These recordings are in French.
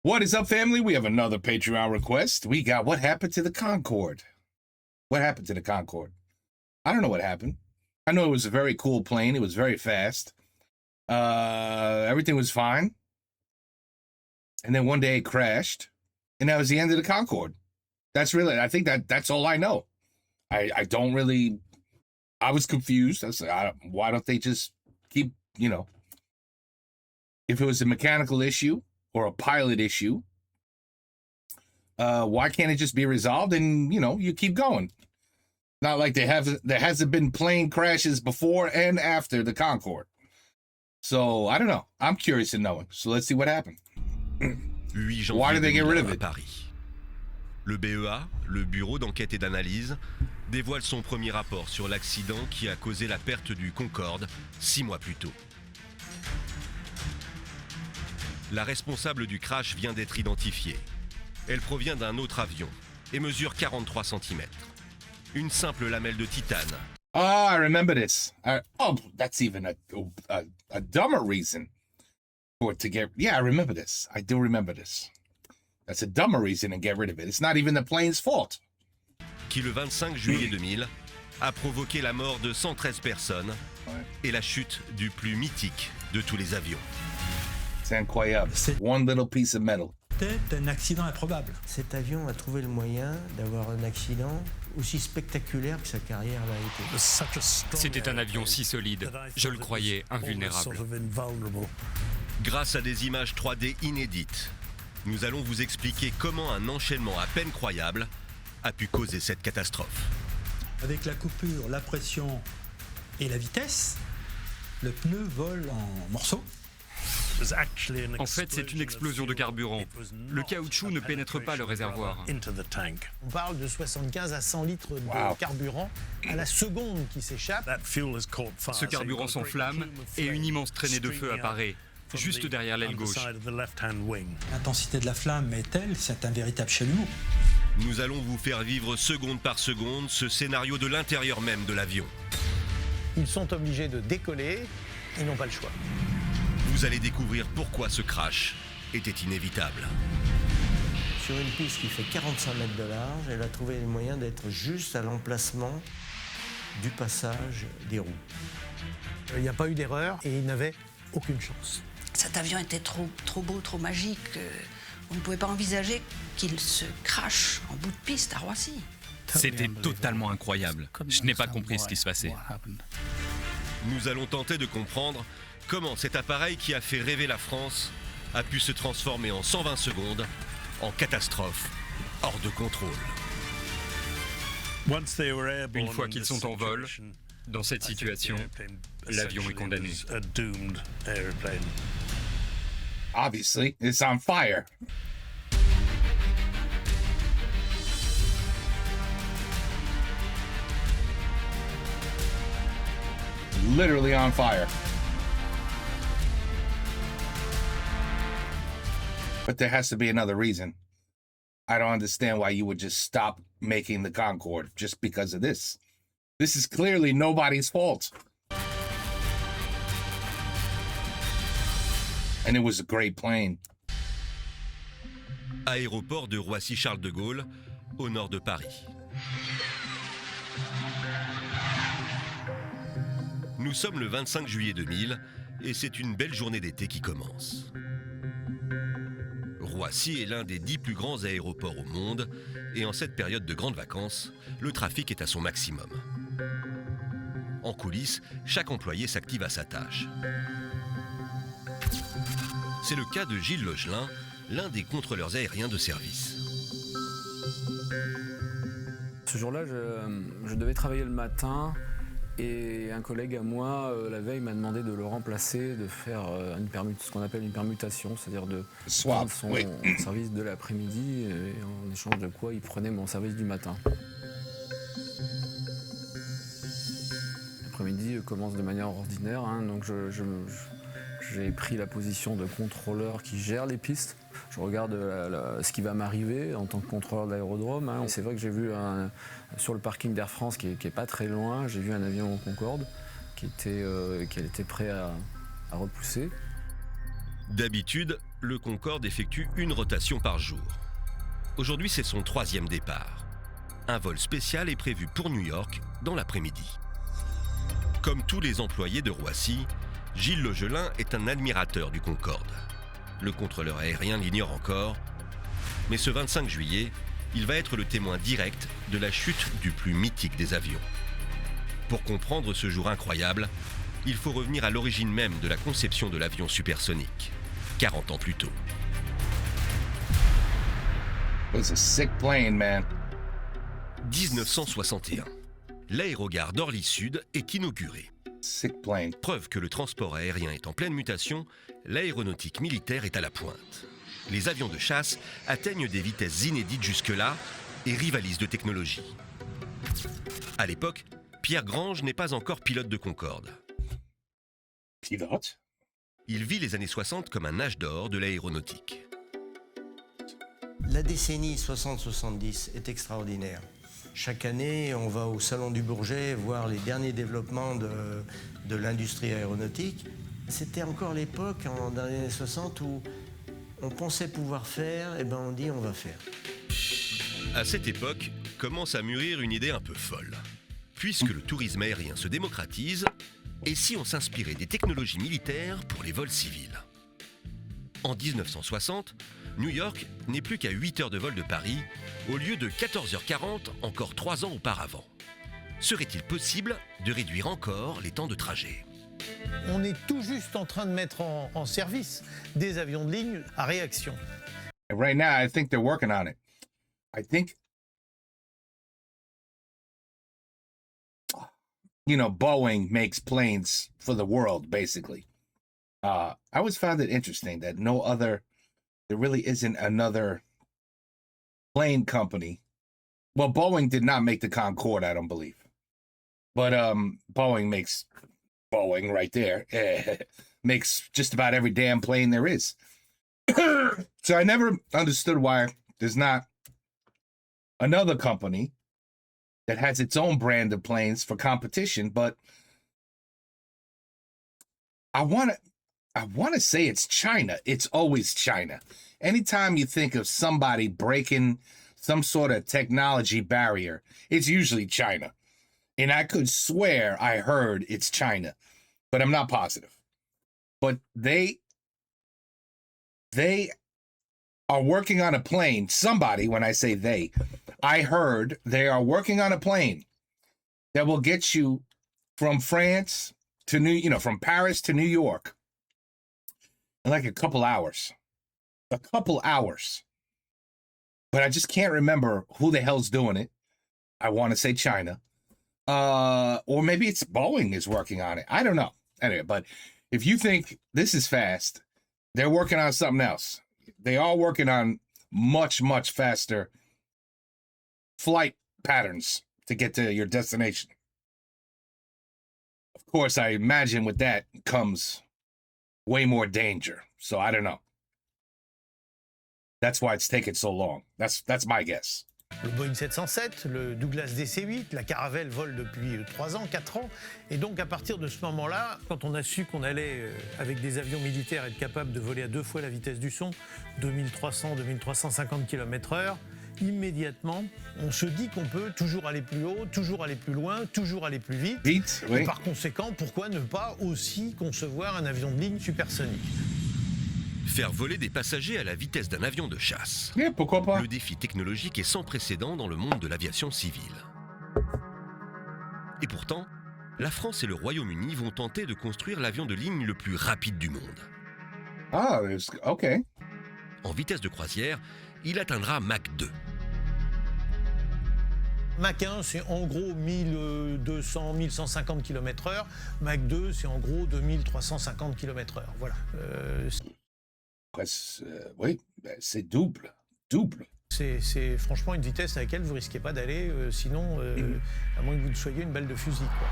What is up, family? We have another Patreon request. We got what happened to the Concorde. What happened to the Concorde? I don't know what happened. I know it was a very cool plane. It was very fast. Everything was fine. And then one day it crashed. And that was the end of the Concorde. That's really, I think that's all I know. I don't really, I was confused. I said, why don't they just keep, if it was a mechanical issue or a pilot issue, why can't it just be resolved and, you keep going? Not like there hasn't been plane crashes before and after the Concorde. So, I don't know. I'm curious in knowing. So, let's see what happened. 8 Why did they get rid of à it? Paris. Le BEA, le Bureau d'enquête et d'analyse, dévoile son premier rapport sur l'accident qui a causé la perte du Concorde 6 mois plus tôt. La responsable du crash vient d'être identifiée. Elle provient d'un autre avion et mesure 43 cm. Une simple lamelle de titane. Oh, I remember this. That's even a dumber reason for it to get... Yeah, I remember this. I do remember this. That's a dumber reason to get rid of it. It's not even the plane's fault. Qui le 25 juillet 2000 a provoqué la mort de 113 personnes et la chute du plus mythique de tous les avions. C'est incroyable. One little piece of metal. C'était un accident improbable. Cet avion a trouvé le moyen d'avoir un accident aussi spectaculaire que sa carrière l'a été. C'était un avion si solide, je le croyais invulnérable. Grâce à des images 3D inédites, nous allons vous expliquer comment un enchaînement à peine croyable a pu causer cette catastrophe. Avec la coupure, la pression et la vitesse, le pneu vole en morceaux. En fait, c'est une explosion de carburant. Le caoutchouc ne pénètre pas le réservoir. On parle de 75 à 100 litres de carburant à la seconde qui s'échappe. Ce carburant s'enflamme et une immense traînée de feu apparaît, juste derrière l'aile gauche. L'intensité de la flamme est telle, c'est un véritable chalumeau. Nous allons vous faire vivre seconde par seconde ce scénario de l'intérieur même de l'avion. Ils sont obligés de décoller, ils n'ont pas le choix. Vous allez découvrir pourquoi ce crash était inévitable. Sur une piste qui fait 45 mètres de large, elle a trouvé le moyen d'être juste à l'emplacement du passage des roues. Il n'y a pas eu d'erreur et ils n'avaient aucune chance. Cet avion était trop beau, trop magique. On ne pouvait pas envisager qu'il se crache en bout de piste à Roissy. C'était totalement incroyable. Je n'ai pas compris ce qui se passait. Nous allons tenter de comprendre comment cet appareil qui a fait rêver la France a pu se transformer en 120 secondes en catastrophe hors de contrôle. Une fois qu'ils sont en vol, dans cette situation, l'avion est condamné. Obviously, it's on fire. Literally on fire. But there has to be another reason. I don't understand why you would just stop making the Concorde just because of this. This is clearly nobody's fault. And it was a great plane. Aéroport de Roissy-Charles de Gaulle, au nord de Paris. Nous sommes le 25 juillet 2000 et c'est une belle journée d'été qui commence. Roissy est l'un des 10 plus grands aéroports au monde et en cette période de grandes vacances, le trafic est à son maximum. En coulisses, chaque employé s'active à sa tâche. C'est le cas de Gilles Logelin, l'un des contrôleurs aériens de service. Ce jour-là, je devais travailler le matin et un collègue à moi, la veille, m'a demandé de le remplacer, de faire ce qu'on appelle une permutation, c'est-à-dire de prendre son service de l'après-midi et en échange de quoi il prenait mon service du matin. L'après-midi commence de manière ordinaire, donc j'ai pris la position de contrôleur qui gère les pistes. Je regarde ce qui va m'arriver en tant que contrôleur d'aérodrome. C'est vrai que j'ai vu sur le parking d'Air France, qui est pas très loin, j'ai vu un avion Concorde qui était prêt à repousser. D'habitude, le Concorde effectue une rotation par jour. Aujourd'hui, c'est son 3e départ. Un vol spécial est prévu pour New York dans l'après-midi. Comme tous les employés de Roissy, Gilles Legelin est un admirateur du Concorde. Le contrôleur aérien l'ignore encore, mais ce 25 juillet, il va être le témoin direct de la chute du plus mythique des avions. Pour comprendre ce jour incroyable, il faut revenir à l'origine même de la conception de l'avion supersonique, 40 ans plus tôt. It's a sick plane, man. 1961. L'aérogare d'Orly-Sud est inauguré. Sick plane. Preuve que le transport aérien est en pleine mutation, l'aéronautique militaire est à la pointe. Les avions de chasse atteignent des vitesses inédites jusque-là et rivalisent de technologie. À l'époque, Pierre Grange n'est pas encore pilote de Concorde. Pilote? Il vit les années 60 comme un âge d'or de l'aéronautique. La décennie 60-70 est extraordinaire. Chaque année, on va au Salon du Bourget voir les derniers développements de l'industrie aéronautique. C'était encore l'époque, dans les années 60, où on pensait pouvoir faire, et ben on dit on va faire. À cette époque, commence à mûrir une idée un peu folle. Puisque le tourisme aérien se démocratise, et si on s'inspirait des technologies militaires pour les vols civils? En 1960, New York n'est plus qu'à 8 heures de vol de Paris, au lieu de 14h40 encore 3 ans auparavant. Serait-il possible de réduire encore les temps de trajet? On est tout juste en train de mettre en service des avions de ligne à réaction. Right now, I think they're working on it. I think, Boeing makes planes for the world, basically. I always found it interesting that there really isn't another plane company. Well, Boeing did not make the Concorde, I don't believe. But Boeing makes Boeing right there. Makes just about every damn plane there is. So I never understood why there's not another company that has its own brand of planes for competition, but I want to say it's China. It's always China. Anytime you think of somebody breaking some sort of technology barrier, it's usually China. And I could swear I heard it's China, but I'm not positive. But they are working on a plane. Somebody, when I say they, I heard they are working on a plane that will get you from France to from Paris to New York in like a couple hours. A couple hours. But I just can't remember who the hell's doing it. I want to say China. Or maybe it's Boeing is working on it. I don't know. Anyway, but if you think this is fast, they're working on something else. They are working on much, much faster flight patterns to get to your destination. Of course, I imagine with that comes way more danger. So I don't know. That's why it's taken so long. That's my guess. Le Boeing 707, le Douglas DC-8, la Caravelle vole depuis 3 ans, 4 ans. Et donc à partir de ce moment-là, quand on a su qu'on allait, avec des avions militaires, être capable de voler à 2 fois la vitesse du son, 2300-2350 km/h, immédiatement, on se dit qu'on peut toujours aller plus haut, toujours aller plus loin, toujours aller plus vite. Vite, oui. Et par conséquent, pourquoi ne pas aussi concevoir un avion de ligne supersonique ? Faire voler des passagers à la vitesse d'un avion de chasse. Yeah, pourquoi pas? Le défi technologique est sans précédent dans le monde de l'aviation civile. Et pourtant, la France et le Royaume-Uni vont tenter de construire l'avion de ligne le plus rapide du monde. Ah, ok. En vitesse de croisière, il atteindra Mach 2. Mach 1, c'est en gros 1200-1150 km/h. Mach 2, c'est en gros 2350 km/h. Voilà. Oui, c'est double. C'est franchement une vitesse à laquelle vous ne risquez pas d'aller, sinon, à moins que vous soyez une balle de fusil, quoi.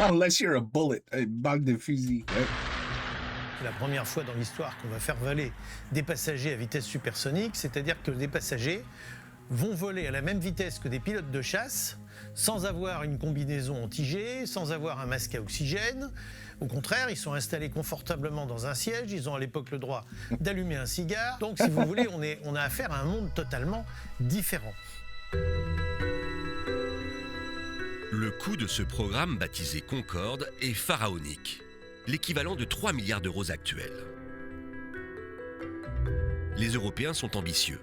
Unless you're a bullet, a balle de fusil. Ouais. C'est la première fois dans l'histoire qu'on va faire voler des passagers à vitesse supersonique, c'est-à-dire que des passagers vont voler à la même vitesse que des pilotes de chasse, sans avoir une combinaison anti-G, sans avoir un masque à oxygène. Au contraire, ils sont installés confortablement dans un siège, ils ont à l'époque le droit d'allumer un cigare. Donc si vous voulez, on a affaire à un monde totalement différent. Le coût de ce programme baptisé Concorde est pharaonique, l'équivalent de 3 milliards d'euros actuels. Les Européens sont ambitieux.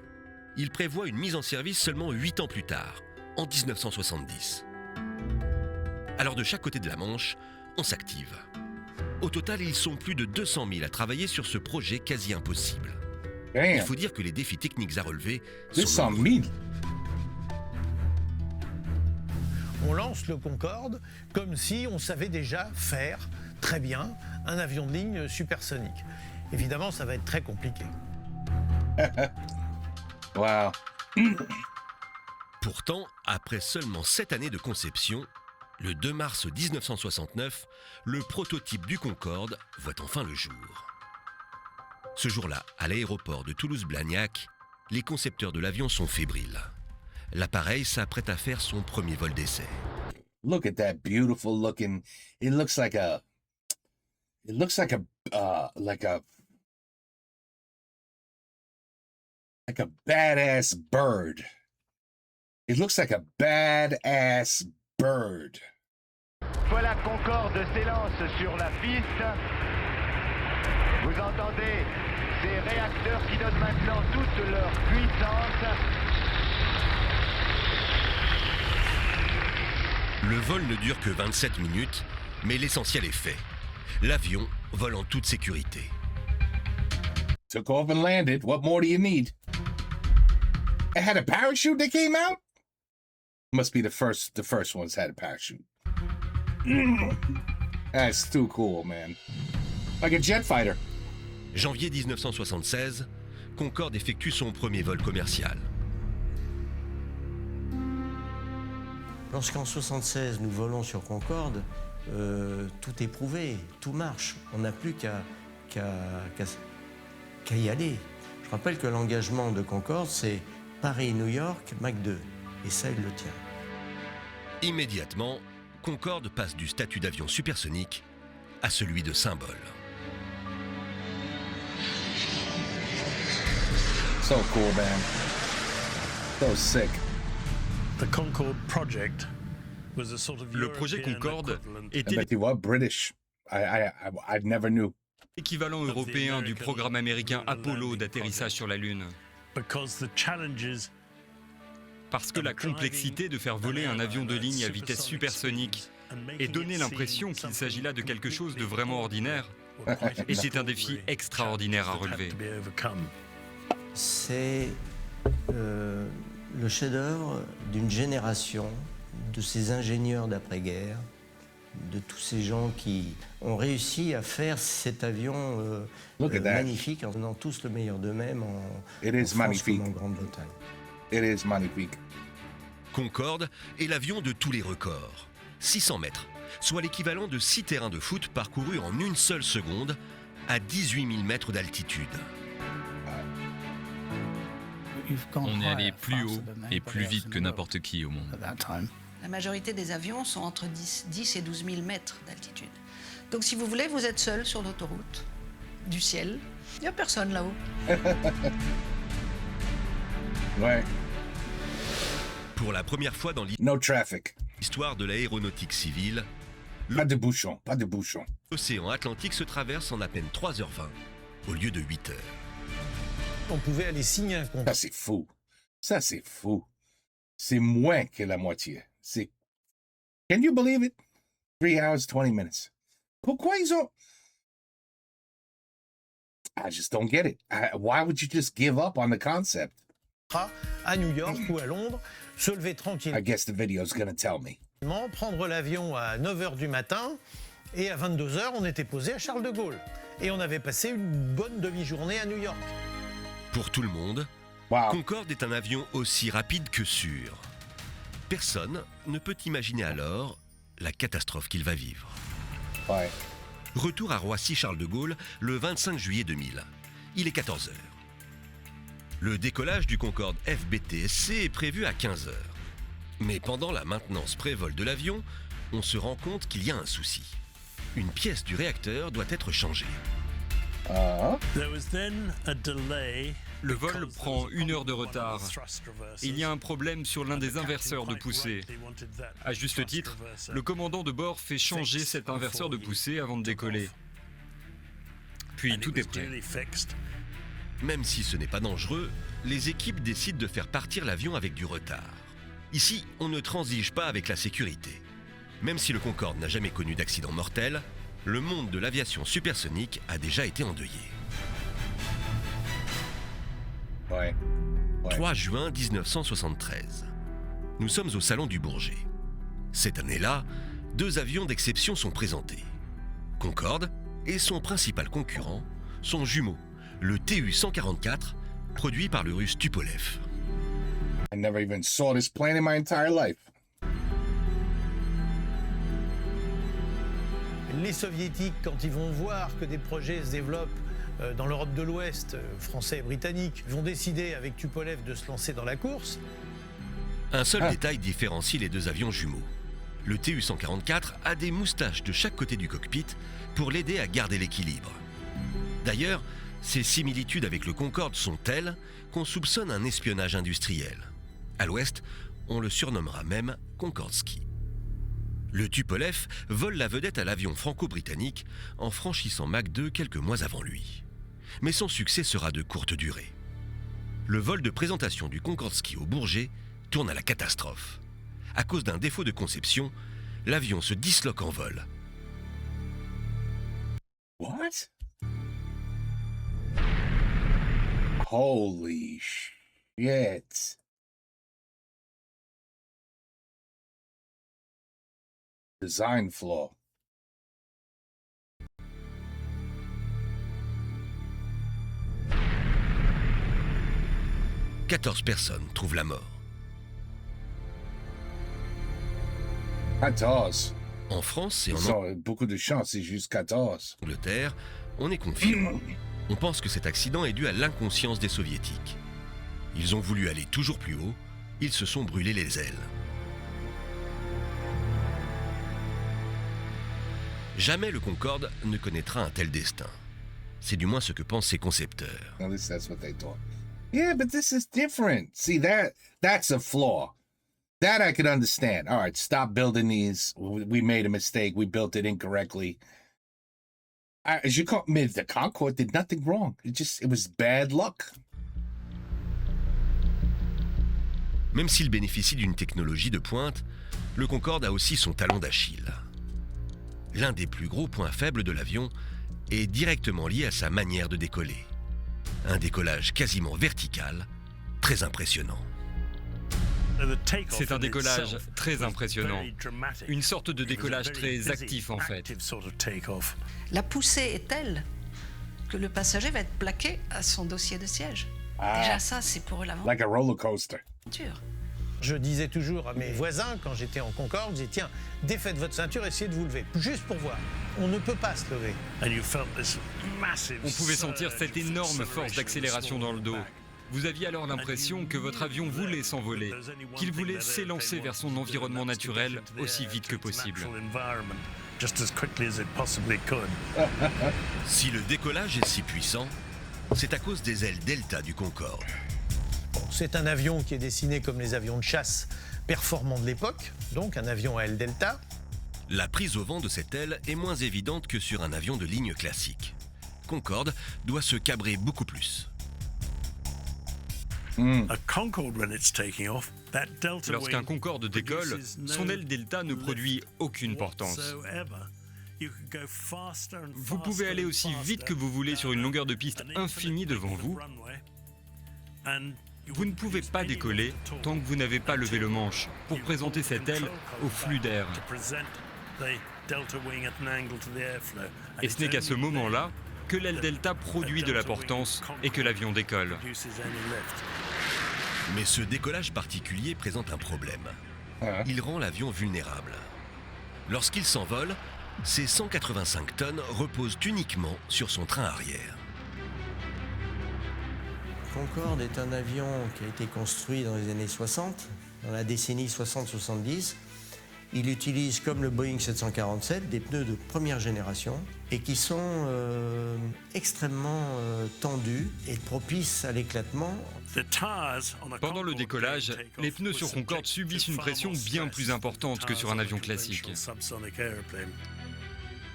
Ils prévoient une mise en service seulement 8 ans plus tard, en 1970. Alors de chaque côté de la Manche, on s'active. Au total, ils sont plus de 200 000 à travailler sur ce projet quasi impossible. Damn. Il faut dire que les défis techniques à relever sont 200 nombreux. 000. On lance le Concorde comme si on savait déjà faire très bien un avion de ligne supersonique. Évidemment, ça va être très compliqué. Wow. Pourtant, après seulement 7 années de conception, le 2 mars 1969, le prototype du Concorde voit enfin le jour. Ce jour-là, à l'aéroport de Toulouse-Blagnac, les concepteurs de l'avion sont fébriles. L'appareil s'apprête à faire son premier vol d'essai. Look at that beautiful looking. It looks like a badass bird. It looks like a badass bird. Voilà Concorde s'élance sur la piste. Vous entendez ces réacteurs qui donnent maintenant toute leur puissance. Le vol ne dure que 27 minutes, mais l'essentiel est fait. L'avion vole en toute sécurité. Took off and landed. What more do you need? It had a parachute that came out? Must be the first ones had a parachute. That's too cool, man. Like a jet fighter. Janvier 1976, Concorde effectue son premier vol commercial. Lorsqu'en 1976, nous volons sur Concorde, tout est prouvé, tout marche. On n'a plus qu'à y aller. Je rappelle que l'engagement de Concorde, c'est Paris-New York, Mach 2. Et ça, il le tient. Immédiatement, Concorde passe du statut d'avion supersonique à celui de symbole. So cool, man. So sick. Le projet Concorde était I bet you what, British. I never knew. l'équivalent européen du programme américain Apollo d'atterrissage sur la Lune. Parce que la complexité de faire voler un avion de ligne à vitesse supersonique et donner l'impression qu'il s'agit là de quelque chose de vraiment ordinaire était un défi extraordinaire à relever. C'est le chef-d'œuvre d'une génération de ces ingénieurs d'après-guerre, de tous ces gens qui ont réussi à faire cet avion magnifique en donnant tous le meilleur d'eux-mêmes en France comme en Grande-Bretagne. It is magnifique. Concorde est l'avion de tous les records. 600 mètres, soit l'équivalent de 6 terrains de foot parcourus en une seule seconde à 18 000 mètres d'altitude. On est allé plus haut et plus vite que n'importe qui au monde. La majorité des avions sont entre 10 et 12 000 mètres d'altitude. Donc si vous voulez, vous êtes seul sur l'autoroute du ciel. Il n'y a personne là-haut. Ouais. Pour la première fois dans No traffic. l'histoire de l'aéronautique civile, Pas de bouchon, pas de bouchon. l'océan Atlantique se traverse en à peine 3h20 au lieu de 8h. On pouvait aller signer un contrat. Ça, c'est fou. Ça, c'est fou. C'est moins que la moitié. C'est... Can you believe it? 3 hours, 20 minutes. Pourquoi ils ont... I just don't get it. Why would you just give up on the concept? À New York ou à Londres, se lever I tranquillement, guess the video's gonna tell me. prendre l'avion à 9h du matin, et à 22h, on était posé à Charles de Gaulle. Et on avait passé une bonne demi-journée à New York. Pour tout le monde, Wow. Concorde est un avion aussi rapide que sûr. Personne ne peut imaginer alors la catastrophe qu'il va vivre. Ouais. Retour à Roissy-Charles de Gaulle le 25 juillet 2000. Il est 14h. Le décollage du Concorde FBTSC est prévu à 15h. Mais pendant la maintenance pré-vol de l'avion, on se rend compte qu'il y a un souci. une pièce du réacteur doit être changée. Le vol prend 1 heure de retard. Il y a un problème sur l'un des inverseurs de poussée. À juste titre, le commandant de bord fait changer cet inverseur de poussée avant de décoller. Puis tout est prêt. Même si ce n'est pas dangereux, les équipes décident de faire partir l'avion avec du retard. Ici, on ne transige pas avec la sécurité. Même si le Concorde n'a jamais connu d'accident mortel, le monde de l'aviation supersonique a déjà été endeuillé. 3 juin 1973. Nous sommes au Salon du Bourget. Cette année-là, 2 avions d'exception sont présentés. Concorde et son principal concurrent, son jumeau, le Tu-144, produit par le russe Tupolev. I never even saw this plane in my entire life. Les soviétiques, quand ils vont voir que des projets se développent dans l'Europe de l'Ouest, français et britanniques, vont décider avec Tupolev de se lancer dans la course. Un seul détail différencie les 2 avions jumeaux. Le Tu-144 a des moustaches de chaque côté du cockpit pour l'aider à garder l'équilibre. D'ailleurs, ces similitudes avec le Concorde sont telles qu'on soupçonne un espionnage industriel. À l'Ouest, on le surnommera même Concordski. Le Tupolev vole la vedette à l'avion franco-britannique en franchissant Mach 2 quelques mois avant lui. Mais son succès sera de courte durée. Le vol de présentation du Concordski au Bourget tourne à la catastrophe. À cause d'un défaut de conception, l'avion se disloque en vol. What? Holy shit. Design flaw. « 14 personnes trouvent la mort. 14. En France et en Beaucoup de chance, c'est juste 14. Angleterre, on est confiant. On pense que cet accident est dû à l'inconscience des Soviétiques. Ils ont voulu aller toujours plus haut, ils se sont brûlés les ailes. Jamais le Concorde ne connaîtra un tel destin. C'est du moins ce que pensent ses concepteurs. At least that's what they thought. Yeah, but this is different. See, that's a flaw. That I could understand. All right, stop building these. We made a mistake. We built it incorrectly. The Concorde did nothing wrong. It was bad luck. Même s'il bénéficie d'une technologie de pointe, le Concorde a aussi son talon d'Achille. L'un des plus gros points faibles de l'avion est directement lié à sa manière de décoller. Un décollage quasiment vertical, très impressionnant. C'est un décollage très impressionnant. Une sorte de décollage très actif en fait. La poussée est telle que le passager va être plaqué à son dossier de siège. Déjà ça, c'est pour eux l'aventure. Like a roller coaster. Je disais toujours à mes voisins, quand j'étais en Concorde, je disais, tiens, défaites votre ceinture, essayez de vous lever, juste pour voir. On ne peut pas se lever. On pouvait sentir cette énorme force d'accélération dans le dos. Vous aviez alors l'impression que votre avion voulait s'envoler, qu'il voulait s'élancer vers son environnement naturel aussi vite que possible. Si le décollage est si puissant, c'est à cause des ailes delta du Concorde. C'est un avion qui est dessiné comme les avions de chasse performants de l'époque, donc un avion à aile delta. La prise au vent de cette aile est moins évidente que sur un avion de ligne classique. Concorde doit se cabrer beaucoup plus. Lorsqu'un Concorde décolle, son aile delta ne produit aucune portance. Vous pouvez aller aussi vite que vous voulez sur une longueur de piste infinie devant vous. Vous ne pouvez pas décoller tant que vous n'avez pas levé le manche pour présenter cette aile au flux d'air. Et ce n'est qu'à ce moment-là que l'aile delta produit de la portance et que l'avion décolle. Mais ce décollage particulier présente un problème. Il rend l'avion vulnérable. Lorsqu'il s'envole, ses 185 tonnes reposent uniquement sur son train arrière. Concorde est un avion qui a été construit dans les années 60, dans la décennie 60-70, Il utilise, comme le Boeing 747, des pneus de première génération et qui sont extrêmement tendus et propices à l'éclatement. Pendant le décollage, les pneus sur Concorde subissent une pression bien plus importante que sur un avion classique.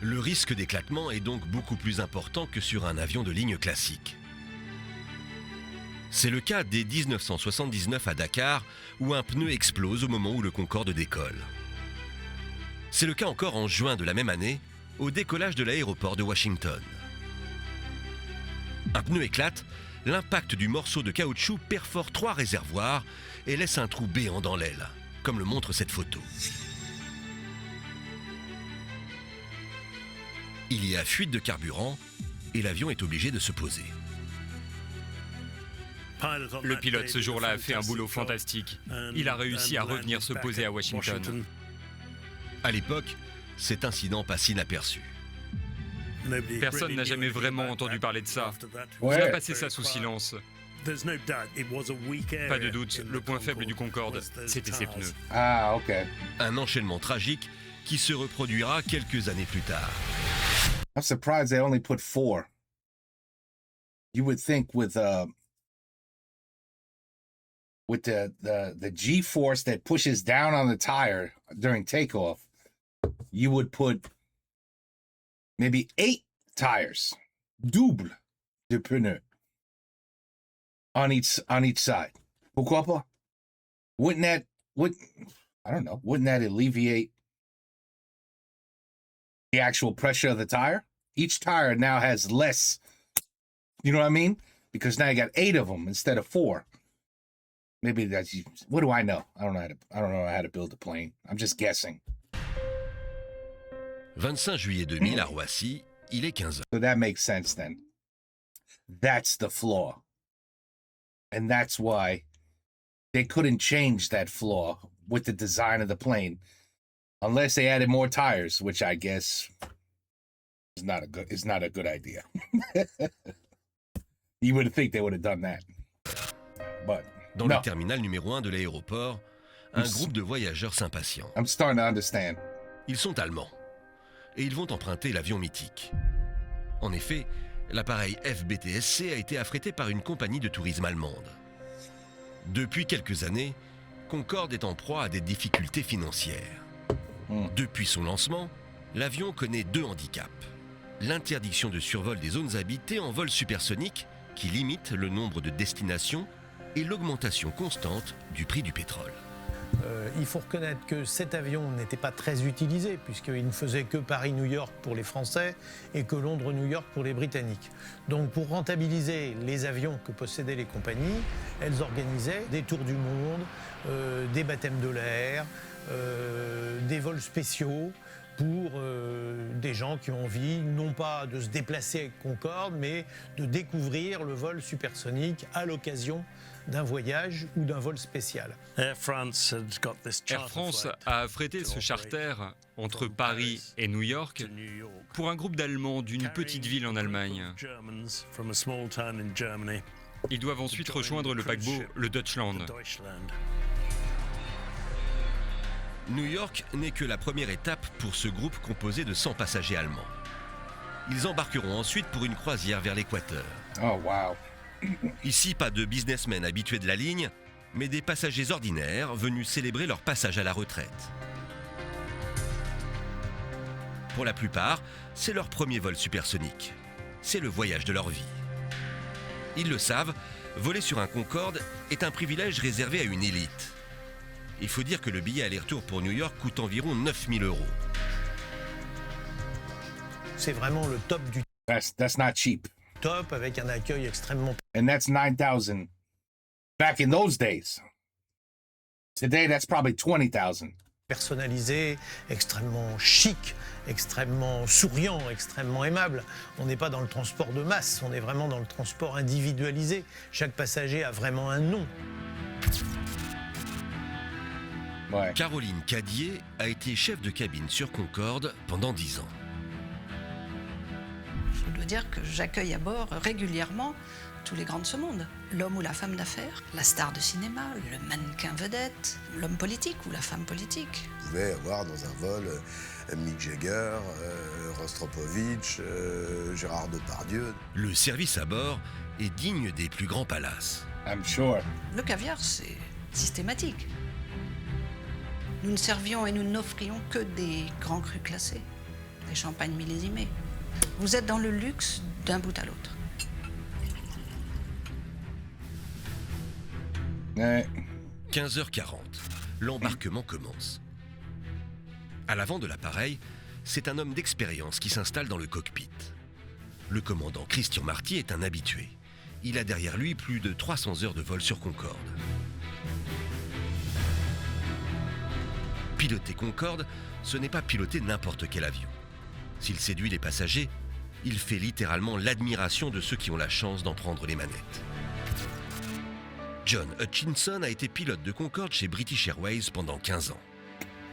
Le risque d'éclatement est donc beaucoup plus important que sur un avion de ligne classique. C'est le cas dès 1979 à Dakar, où un pneu explose au moment où le Concorde décolle. C'est le cas encore en juin de la même année, au décollage de l'aéroport de Washington. Un pneu éclate, l'impact du morceau de caoutchouc perfore 3 réservoirs et laisse un trou béant dans l'aile, comme le montre cette photo. Il y a fuite de carburant et l'avion est obligé de se poser. Le pilote ce jour-là a fait un boulot fantastique. Il a réussi à revenir se poser à Washington. À l'époque, cet incident passe inaperçu. Personne n'a jamais vraiment entendu parler de ça. On a passé ça sous silence. Pas de doute, le point faible du Concorde, c'était ses pneus. Ah, ok. Un enchaînement tragique qui se reproduira quelques années plus tard. I'm surprised they only put 4. You would think with the G-force that pushes down on the tire during takeoff, you would put maybe 8 tires, double de pneus on each side. Pourquoi pas? Wouldn't that alleviate the actual pressure of the tire? Each tire now has less, you know what I mean? Because now you got 8 of them instead of 4. Maybe that's, what do I know? I don't know how to build a plane. I'm just guessing. 25 juillet 2000 à Roissy, il est 15h. So that makes sense then. That's the flaw. And that's why they couldn't change that flaw with the design of the plane unless they added more tires, which I guess is not a good idea. You would think they would have done that. But dans le terminal numéro 1 de l'aéroport, un groupe de voyageurs s'impatiente. I'm starting to understand. Ils sont allemands et ils vont emprunter l'avion mythique. En effet, l'appareil FBTSC a été affrété par une compagnie de tourisme allemande. Depuis quelques années, Concorde est en proie à des difficultés financières. Depuis son lancement, l'avion connaît 2 handicaps. L'interdiction de survol des zones habitées en vol supersonique, qui limite le nombre de destinations, et l'augmentation constante du prix du pétrole. Il faut reconnaître que cet avion n'était pas très utilisé puisqu'il ne faisait que Paris-New York pour les Français et que Londres-New York pour les Britanniques. Donc pour rentabiliser les avions que possédaient les compagnies, elles organisaient des tours du monde, des baptêmes de l'air, des vols spéciaux pour des gens qui ont envie non pas de se déplacer avec Concorde mais de découvrir le vol supersonique à l'occasion d'un voyage ou d'un vol spécial. Air France a affrété ce charter entre Paris et New York pour un groupe d'Allemands d'une petite ville en Allemagne. Ils doivent ensuite rejoindre le paquebot, le Deutschland. New York n'est que la première étape pour ce groupe composé de 100 passagers allemands. Ils embarqueront ensuite pour une croisière vers l'équateur. Oh, wow. Ici, pas de businessmen habitués de la ligne, mais des passagers ordinaires venus célébrer leur passage à la retraite. Pour la plupart, c'est leur premier vol supersonique. C'est le voyage de leur vie. Ils le savent, voler sur un Concorde est un privilège réservé à une élite. Il faut dire que le billet aller-retour pour New York coûte environ 9 000 €. C'est vraiment le top du That's not cheap. top avec un accueil extrêmement... And that's 9,000 back in those days. Today, that's probably 20,000. personnalisé, extrêmement chic, extrêmement souriant, extrêmement aimable. On n'est pas dans le transport de masse, on est vraiment dans le transport individualisé. Chaque passager a vraiment un nom. Ouais. Caroline Cadier a été chef de cabine sur Concorde pendant 10 ans. Je dois dire que j'accueille à bord régulièrement tous les grands de ce monde. L'homme ou la femme d'affaires, la star de cinéma, le mannequin vedette, l'homme politique ou la femme politique. Vous pouvez avoir dans un vol Mick Jagger, Rostropovitch, Gérard Depardieu. Le service à bord est digne des plus grands palaces. I'm sure. Le caviar, c'est systématique. Nous ne servions et nous n'offrions que des grands crus classés, des champagnes millésimés. Vous êtes dans le luxe d'un bout à l'autre. Ouais. 15h40, l'embarquement commence. À l'avant de l'appareil, c'est un homme d'expérience qui s'installe dans le cockpit. Le commandant Christian Marty est un habitué. Il a derrière lui plus de 300 heures de vol sur Concorde. Piloter Concorde, ce n'est pas piloter n'importe quel avion. S'il séduit les passagers, il fait littéralement l'admiration de ceux qui ont la chance d'en prendre les manettes. John Hutchinson a été pilote de Concorde chez British Airways pendant 15 ans.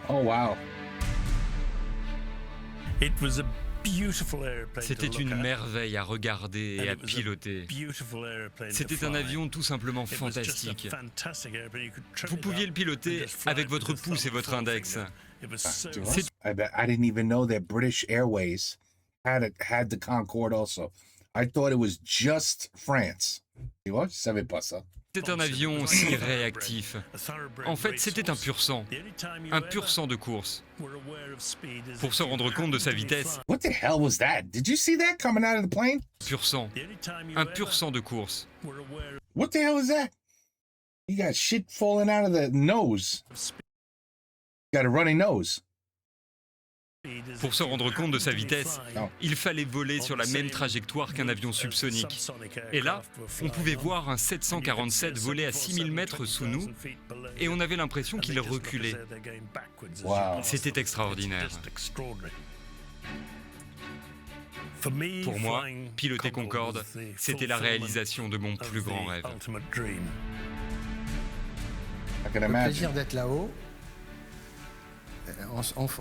Oh wow. C'était une merveille à regarder et à piloter. C'était un avion tout simplement fantastique. Vous pouviez le piloter avec votre pouce et votre index. I didn't even know that British Airways had the Concorde also. I thought it was just France. Tu vois, je savais pas ça. C'est un avion si réactif. En fait, c'était un pur sang de course. Pour se rendre compte de sa vitesse. What the hell was that? Did you see that coming out of the plane? Un pur sang de course. What the hell was that? You got shit falling out of the nose. You got a runny nose. Pour se rendre compte de sa vitesse, il fallait voler sur la même trajectoire qu'un avion subsonique. Et là, on pouvait voir un 747 voler à 6000 mètres sous nous, et on avait l'impression qu'il reculait. Wow. C'était extraordinaire. Pour moi, piloter Concorde, c'était la réalisation de mon plus grand rêve. I can Le imagine. plaisir d'être là-haut,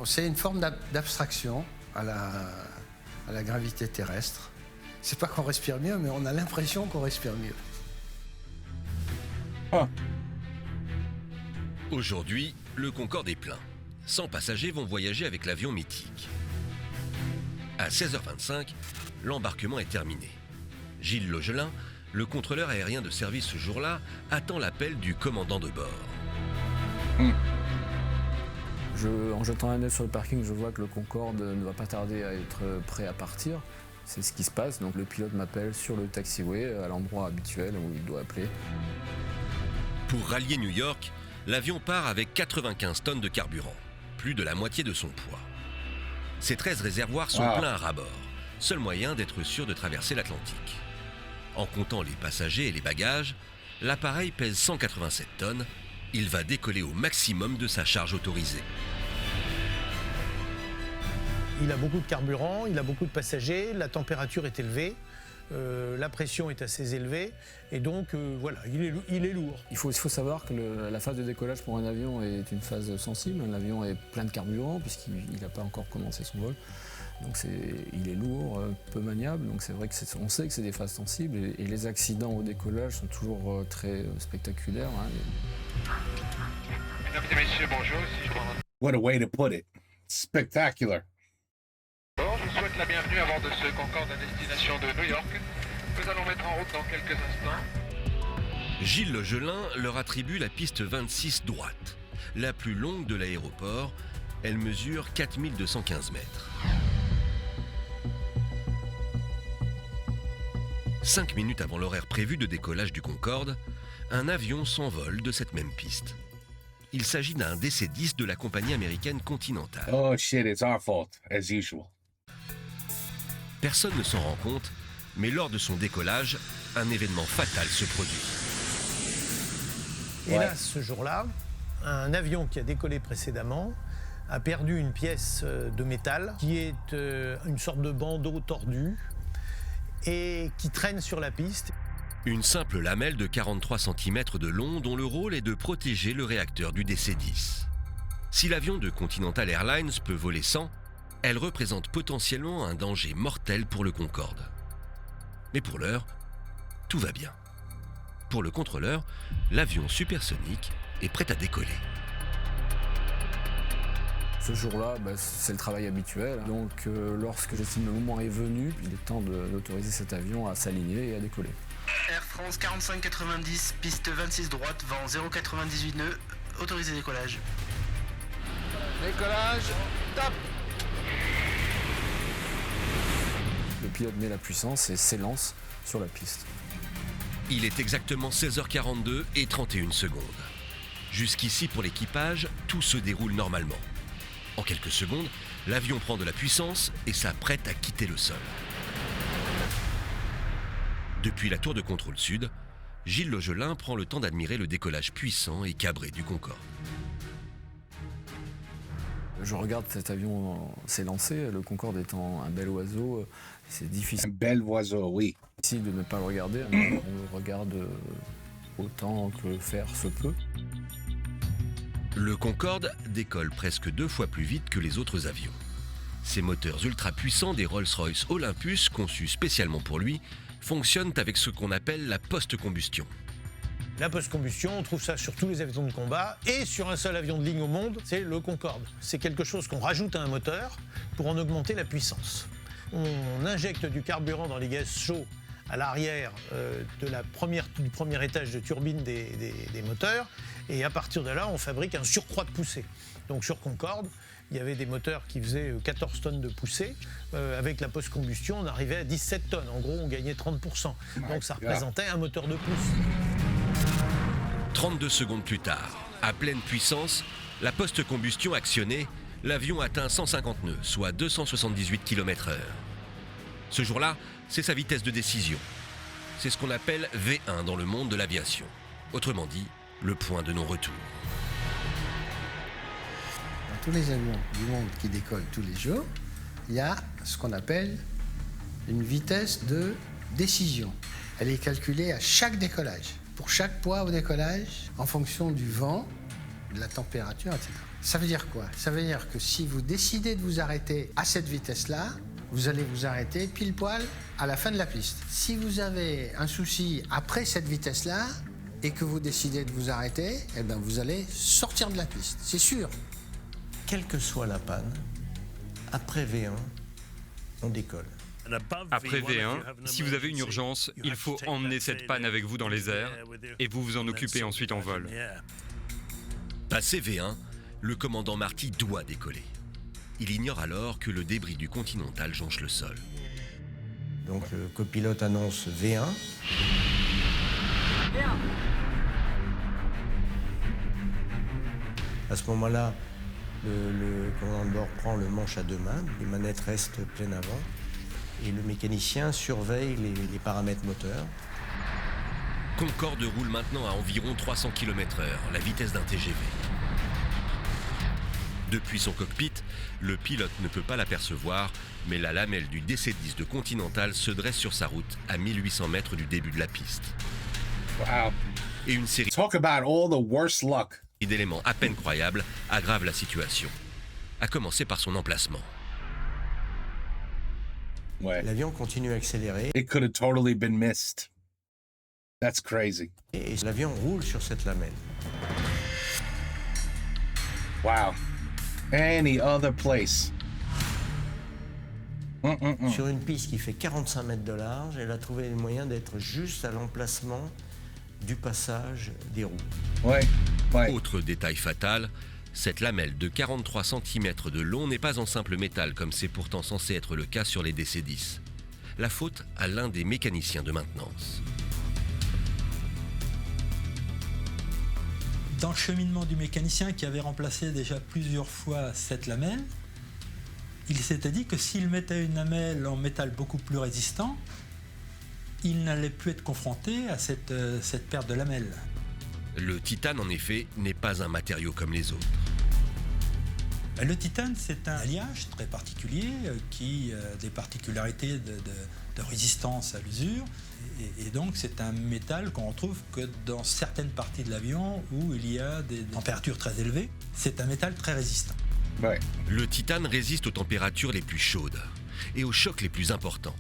c'est une forme d'abstraction à la gravité terrestre. C'est pas qu'on respire mieux, mais on a l'impression qu'on respire mieux. Oh. Aujourd'hui, le Concorde est plein. 100 passagers vont voyager avec l'avion mythique. À 16h25, l'embarquement est terminé. Gilles Logelin, le contrôleur aérien de service ce jour-là, attend l'appel du commandant de bord. En jetant un œil sur le parking, je vois que le Concorde ne va pas tarder à être prêt à partir. C'est ce qui se passe, donc le pilote m'appelle sur le taxiway, à l'endroit habituel où il doit appeler. Pour rallier New York, l'avion part avec 95 tonnes de carburant, plus de la moitié de son poids. Ces 13 réservoirs sont pleins à ras-bord, seul moyen d'être sûr de traverser l'Atlantique. En comptant les passagers et les bagages, l'appareil pèse 187 tonnes. Il va décoller au maximum de sa charge autorisée. Il a beaucoup de carburant, il a beaucoup de passagers, la température est élevée, la pression est assez élevée, et donc voilà, il est lourd. Il faut savoir que la phase de décollage pour un avion est une phase sensible. L'avion est plein de carburant puisqu'il n'a pas encore commencé son vol. Donc il est lourd, peu maniable, donc c'est vrai qu'on sait que c'est des phases sensibles et les accidents au décollage sont toujours très spectaculaires. Mesdames et messieurs, bonjour. What a way to put it. Spectacular. Bon, je vous souhaite la bienvenue à bord de ce Concorde à destination de New York. Nous allons mettre en route dans quelques instants. Gilles Logelin leur attribue la piste 26 droite, la plus longue de l'aéroport. Elle mesure 4215 mètres. 5 minutes avant l'horaire prévu de décollage du Concorde, un avion s'envole de cette même piste. Il s'agit d'un DC-10 de la compagnie américaine Continental. Oh shit, it's our fault, as usual. Personne ne s'en rend compte, mais lors de son décollage, un événement fatal se produit. Hélas, ce jour-là, un avion qui a décollé précédemment a perdu une pièce de métal qui est une sorte de bandeau tordu et qui traîne sur la piste. Une simple lamelle de 43 cm de long dont le rôle est de protéger le réacteur du DC-10. Si l'avion de Continental Airlines peut voler sans, elle représente potentiellement un danger mortel pour le Concorde. Mais pour l'heure, tout va bien. Pour le contrôleur, l'avion supersonique est prêt à décoller. Ce jour-là, c'est le travail habituel. Donc lorsque j'estime le moment est venu, il est temps d'autoriser cet avion à s'aligner et à décoller. Air France 4590, piste 26 droite, vent 0,98 nœuds, autorisé décollage. Décollage, top! Le pilote met la puissance et s'élance sur la piste. Il est exactement 16h42 et 31 secondes. Jusqu'ici, pour l'équipage, tout se déroule normalement. En quelques secondes, l'avion prend de la puissance et s'apprête à quitter le sol. Depuis la tour de contrôle sud, Gilles Logelin prend le temps d'admirer le décollage puissant et cabré du Concorde. Je regarde cet avion s'élancer, le Concorde étant un bel oiseau, c'est difficile. Un bel oiseau, oui. Difficile de ne pas le regarder, on le regarde autant que faire se peut. Le Concorde décolle presque 2 fois plus vite que les autres avions. Ces moteurs ultra puissants des Rolls-Royce Olympus, conçus spécialement pour lui, fonctionnent avec ce qu'on appelle la post-combustion. La post-combustion, on trouve ça sur tous les avions de combat et sur un seul avion de ligne au monde, c'est le Concorde. C'est quelque chose qu'on rajoute à un moteur pour en augmenter la puissance. On injecte du carburant dans les gaz chauds à l'arrière du premier étage de turbine des moteurs, et à partir de là, on fabrique un surcroît de poussée. Donc sur Concorde, il y avait des moteurs qui faisaient 14 tonnes de poussée. Avec la post-combustion, on arrivait à 17 tonnes. En gros, on gagnait 30%. Donc ça représentait un moteur de plus. 32 secondes plus tard, à pleine puissance, la post-combustion actionnée, l'avion atteint 150 nœuds, soit 278 km/h. Ce jour-là, c'est sa vitesse de décision. C'est ce qu'on appelle V1 dans le monde de l'aviation. Autrement dit, le point de non-retour. Dans tous les avions du monde qui décollent tous les jours, il y a ce qu'on appelle une vitesse de décision. Elle est calculée à chaque décollage. Pour chaque poids au décollage, en fonction du vent, de la température, etc. Ça veut dire quoi? Ça veut dire que si vous décidez de vous arrêter à cette vitesse-là, vous allez vous arrêter pile poil à la fin de la piste. Si vous avez un souci après cette vitesse-là et que vous décidez de vous arrêter, eh ben vous allez sortir de la piste, c'est sûr. Quelle que soit la panne, après V1, on décolle. Après V1, si vous avez une urgence, il faut emmener cette panne avec vous dans les airs et vous vous en occupez ensuite en vol. Passé V1, le commandant Marty doit décoller. Il ignore alors que le débris du Continental jonche le sol. Donc le copilote annonce V1. À ce moment-là, le commandant de bord prend le manche à 2 mains, les manettes restent pleines avant, et le mécanicien surveille les paramètres moteurs. Concorde roule maintenant à environ 300 km/h, la vitesse d'un TGV. Depuis son cockpit, le pilote ne peut pas l'apercevoir, mais la lamelle du DC-10 de Continental se dresse sur sa route à 1800 mètres du début de la piste. Wow. Et une série Talk about all the worst luck. d'éléments à peine croyables aggravent la situation, à commencer par son emplacement. Ouais. L'avion continue à accélérer. It could have totally been missed. That's crazy. Et l'avion roule sur cette lamelle. Wow. Any other place. Sur une piste qui fait 45 mètres de large, elle a trouvé le moyen d'être juste à l'emplacement du passage des roues. Ouais. Autre détail fatal, cette lamelle de 43 cm de long n'est pas en simple métal comme c'est pourtant censé être le cas sur les DC-10. La faute à l'un des mécaniciens de maintenance. Dans le cheminement du mécanicien qui avait remplacé déjà plusieurs fois cette lamelle, il s'était dit que s'il mettait une lamelle en métal beaucoup plus résistant, il n'allait plus être confronté à cette perte de lamelle. Le titane, en effet, n'est pas un matériau comme les autres. Le titane, c'est un alliage très particulier qui a des particularités de résistance à l'usure. Et donc, c'est un métal qu'on retrouve que dans certaines parties de l'avion où il y a des températures très élevées. C'est un métal très résistant. Ouais. Le titane résiste aux températures les plus chaudes et aux chocs les plus importants,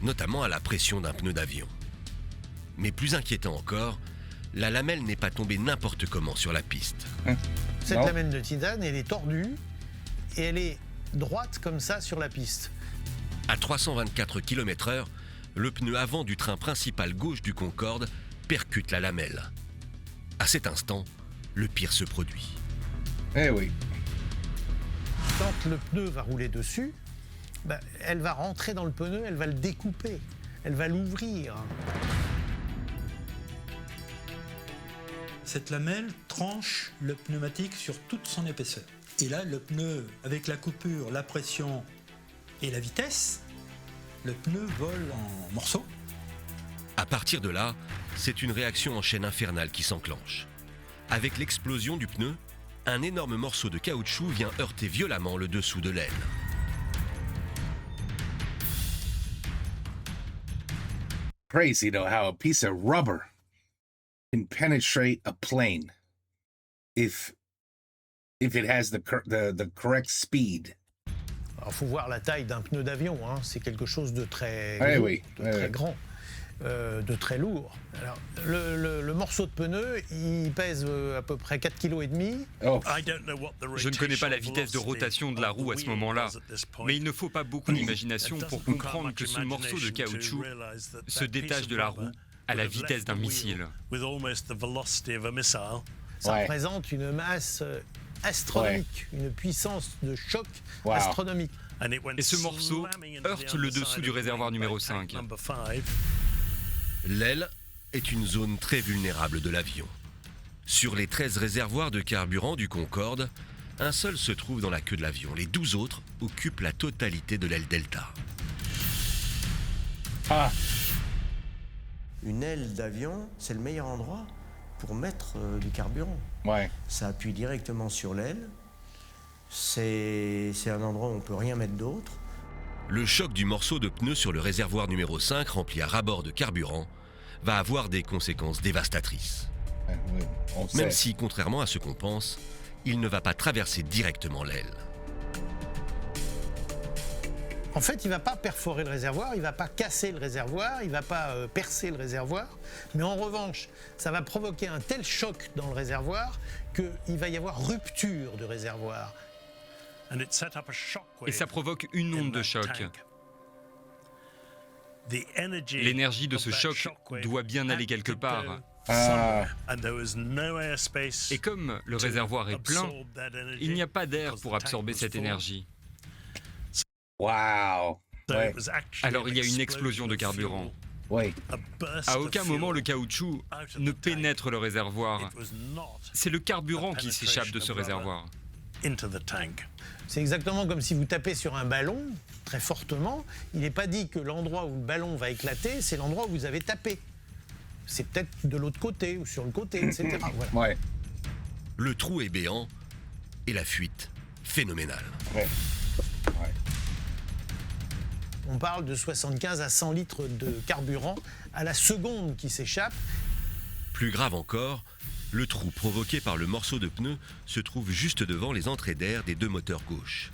notamment à la pression d'un pneu d'avion. Mais plus inquiétant encore, la lamelle n'est pas tombée n'importe comment sur la piste. Cette lamelle de titane, elle est tordue et elle est droite comme ça sur la piste. À 324 km/h, le pneu avant du train principal gauche du Concorde percute la lamelle. À cet instant, le pire se produit. Eh oui. Quand le pneu va rouler dessus, elle va rentrer dans le pneu, elle va le découper, elle va l'ouvrir. Cette lamelle tranche le pneumatique sur toute son épaisseur. Et là, le pneu, avec la coupure, la pression et la vitesse, le pneu vole en morceaux. À partir de là, c'est une réaction en chaîne infernale qui s'enclenche. Avec l'explosion du pneu, un énorme morceau de caoutchouc vient heurter violemment le dessous de l'aile. Crazy though how a piece of rubber can penetrate a plane if it has the correct speed. Alors, faut voir la taille d'un pneu d'avion, hein. C'est quelque chose de très, très grand, de très lourd. Alors, le morceau de pneu, il pèse à peu près 4,5 kg. Je ne connais pas la vitesse de rotation de la roue à ce moment-là, mais il ne faut pas beaucoup d'imagination pour comprendre que ce morceau de caoutchouc se détache de la roue à la vitesse d'un missile. Ça représente une masse astronomique, une puissance de choc astronomique. Et ce morceau heurte le dessous du réservoir numéro 5. L'aile est une zone très vulnérable de l'avion. Sur les 13 réservoirs de carburant du Concorde, un seul se trouve dans la queue de l'avion. Les 12 autres occupent la totalité de l'aile delta. Une aile d'avion, c'est le meilleur endroit pour mettre du carburant. Ça appuie directement sur l'aile. C'est un endroit où on ne peut rien mettre d'autre. Le choc du morceau de pneu sur le réservoir numéro 5 rempli à ras-bord de carburant va avoir des conséquences dévastatrices. Même si, contrairement à ce qu'on pense, il ne va pas traverser directement l'aile. En fait, il ne va pas perforer le réservoir, il ne va pas casser le réservoir, il ne va pas percer le réservoir. Mais en revanche, ça va provoquer un tel choc dans le réservoir qu'il va y avoir rupture du réservoir. Et ça provoque une onde de choc. L'énergie de ce choc doit bien aller quelque part. Et comme le réservoir est plein, il n'y a pas d'air pour absorber cette énergie. Wow. Alors il y a une explosion de carburant. À aucun moment le caoutchouc ne pénètre le réservoir. C'est le carburant qui s'échappe de ce réservoir. C'est exactement comme si vous tapez sur un ballon très fortement. Il n'est pas dit que l'endroit où le ballon va éclater, c'est l'endroit où vous avez tapé. C'est peut-être de l'autre côté ou sur le côté, etc. Voilà. Le trou est béant et la fuite phénoménale. On parle de 75 à 100 litres de carburant à la seconde qui s'échappe. Plus grave encore, le trou provoqué par le morceau de pneu se trouve juste devant les entrées d'air des deux moteurs gauches.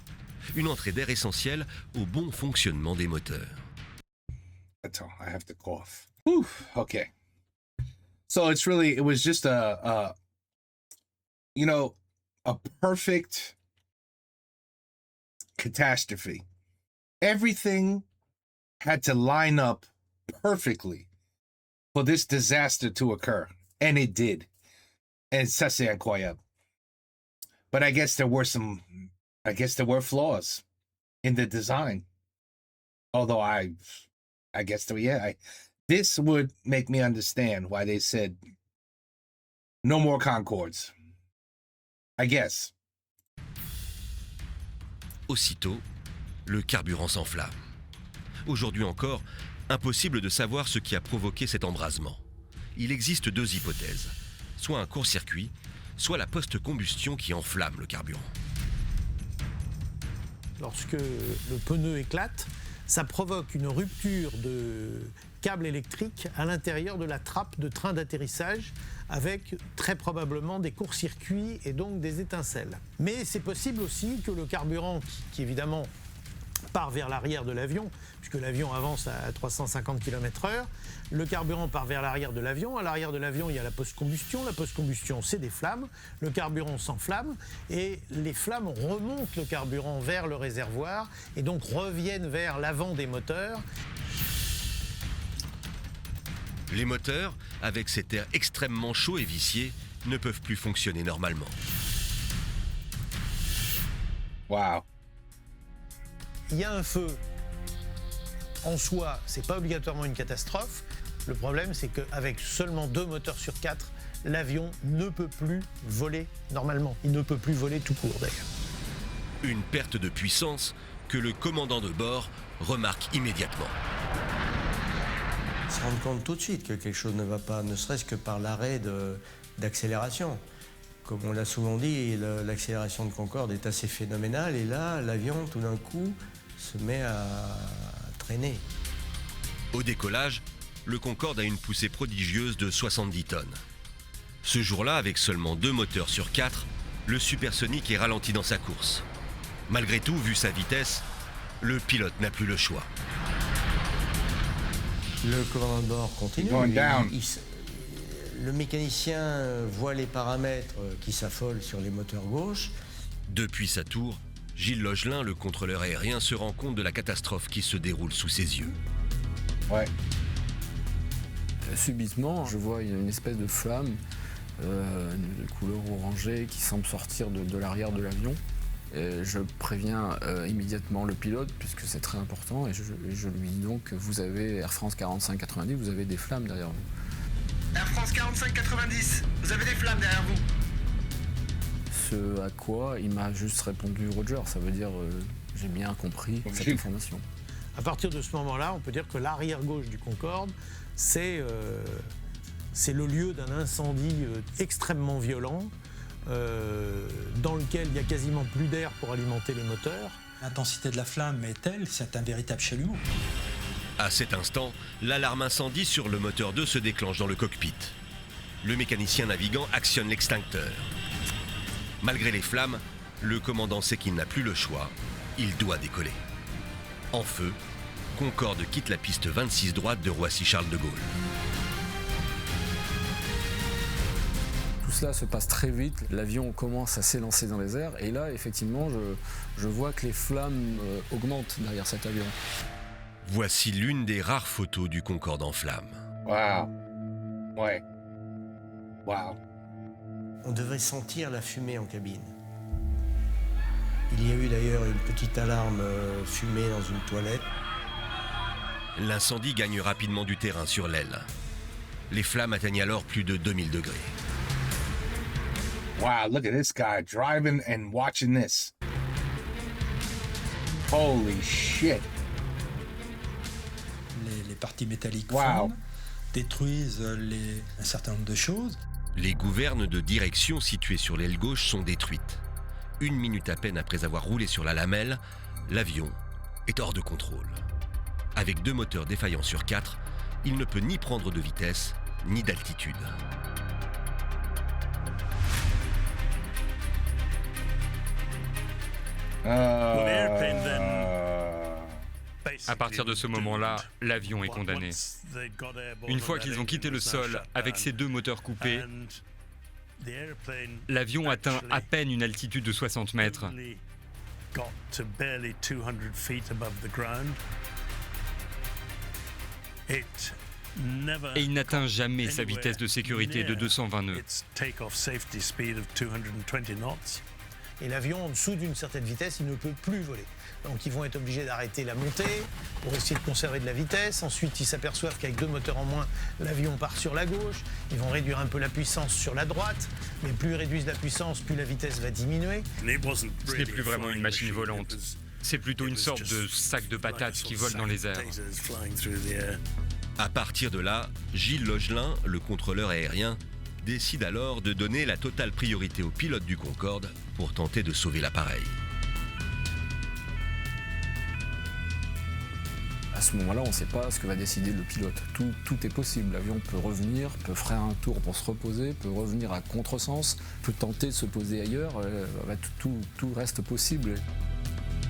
Une entrée d'air essentielle au bon fonctionnement des moteurs. Attends, I have to cough. Whew, okay. So it was just a perfect catastrophe. Everything had to line up perfectly for this disaster to occur. And it did. And ça, c'est incroyable. But I guess there were flaws in the design. Although this would make me understand why they said no more Concords. I guess. Aussitôt, le carburant s'enflamme. Aujourd'hui encore, impossible de savoir ce qui a provoqué cet embrasement. Il existe deux hypothèses. Soit un court-circuit, soit la post-combustion qui enflamme le carburant. Lorsque le pneu éclate, ça provoque une rupture de câble électrique à l'intérieur de la trappe de train d'atterrissage avec très probablement des courts-circuits et donc des étincelles. Mais c'est possible aussi que le carburant, qui évidemment part vers l'arrière de l'avion, puisque l'avion avance à 350 km/h. Le carburant part vers l'arrière de l'avion. À l'arrière de l'avion, il y a la post-combustion. La post-combustion, c'est des flammes. Le carburant s'enflamme et les flammes remontent le carburant vers le réservoir et donc reviennent vers l'avant des moteurs. Les moteurs, avec cet air extrêmement chaud et vicié, ne peuvent plus fonctionner normalement. Wow. Il y a un feu. En soi, c'est pas obligatoirement une catastrophe. Le problème, c'est qu'avec seulement 2 moteurs sur 4, l'avion ne peut plus voler normalement. Il ne peut plus voler tout court d'ailleurs. Une perte de puissance que le commandant de bord remarque immédiatement. Se rendre compte tout de suite que quelque chose ne va pas, ne serait-ce que par l'arrêt d'accélération. Comme on l'a souvent dit, l'accélération de Concorde est assez phénoménale et là, l'avion, tout d'un coup, se met à traîner. Au décollage, le Concorde a une poussée prodigieuse de 70 tonnes. Ce jour-là, avec seulement 2 moteurs sur 4, le supersonique est ralenti dans sa course. Malgré tout, vu sa vitesse, le pilote n'a plus le choix. Le commandant de bord continue. Le mécanicien voit les paramètres qui s'affolent sur les moteurs gauche. Depuis sa tour, Gilles Logelin, le contrôleur aérien, se rend compte de la catastrophe qui se déroule sous ses yeux. Ouais. Subitement, je vois une espèce de flamme de couleur orangée qui semble sortir de l'arrière de l'avion. Et je préviens immédiatement le pilote, puisque c'est très important, et je lui dis donc, vous avez Air France 4590, vous avez des flammes derrière vous. Air France 4590, vous avez des flammes derrière vous. Ce à quoi il m'a juste répondu Roger, ça veut dire j'ai bien compris cette information. À partir de ce moment-là, on peut dire que l'arrière gauche du Concorde, c'est le lieu d'un incendie extrêmement violent, dans lequel il n'y a quasiment plus d'air pour alimenter les moteurs. L'intensité de la flamme est telle, c'est un véritable chalumeau. À cet instant, l'alarme incendie sur le moteur 2 se déclenche dans le cockpit. Le mécanicien navigant actionne l'extincteur. Malgré les flammes, le commandant sait qu'il n'a plus le choix. Il doit décoller. En feu, Concorde quitte la piste 26 droite de Roissy-Charles de Gaulle. Tout cela se passe très vite, l'avion commence à s'élancer dans les airs et là, effectivement, je vois que les flammes augmentent derrière cet avion. Voici l'une des rares photos du Concorde en flammes. Wow. Ouais. Wow. On devait sentir la fumée en cabine. Il y a eu d'ailleurs une petite alarme fumée dans une toilette. L'incendie gagne rapidement du terrain sur l'aile. Les flammes atteignent alors plus de 2000 degrés. Wow, look at this guy driving and watching this. Holy shit. Les parties métalliques fondent, détruisent un certain nombre de choses. Les gouvernes de direction situées sur l'aile gauche sont détruites. 1 minute à peine après avoir roulé sur la lamelle, l'avion est hors de contrôle. Avec 2 moteurs défaillants sur 4, il ne peut ni prendre de vitesse, ni d'altitude. À partir de ce moment-là, l'avion est condamné. Une fois qu'ils ont quitté le sol avec ses 2 moteurs coupés, l'avion atteint à peine une altitude de 60 mètres. Et il n'atteint jamais sa vitesse de sécurité de 220 nœuds. Et l'avion, en dessous d'une certaine vitesse, il ne peut plus voler. Donc ils vont être obligés d'arrêter la montée pour essayer de conserver de la vitesse. Ensuite, ils s'aperçoivent qu'avec 2 moteurs en moins, l'avion part sur la gauche. Ils vont réduire un peu la puissance sur la droite. Mais plus ils réduisent la puissance, plus la vitesse va diminuer. Ce n'est plus vraiment une machine volante. C'est plutôt une sorte de sac de patates qui vole dans les airs. À partir de là, Gilles Logelin, le contrôleur aérien, décide alors de donner la totale priorité au pilote du Concorde pour tenter de sauver l'appareil. À ce moment-là, on ne sait pas ce que va décider le pilote. Tout est possible. L'avion peut revenir, peut faire un tour pour se reposer, peut revenir à contresens, peut tenter de se poser ailleurs. Tout reste possible.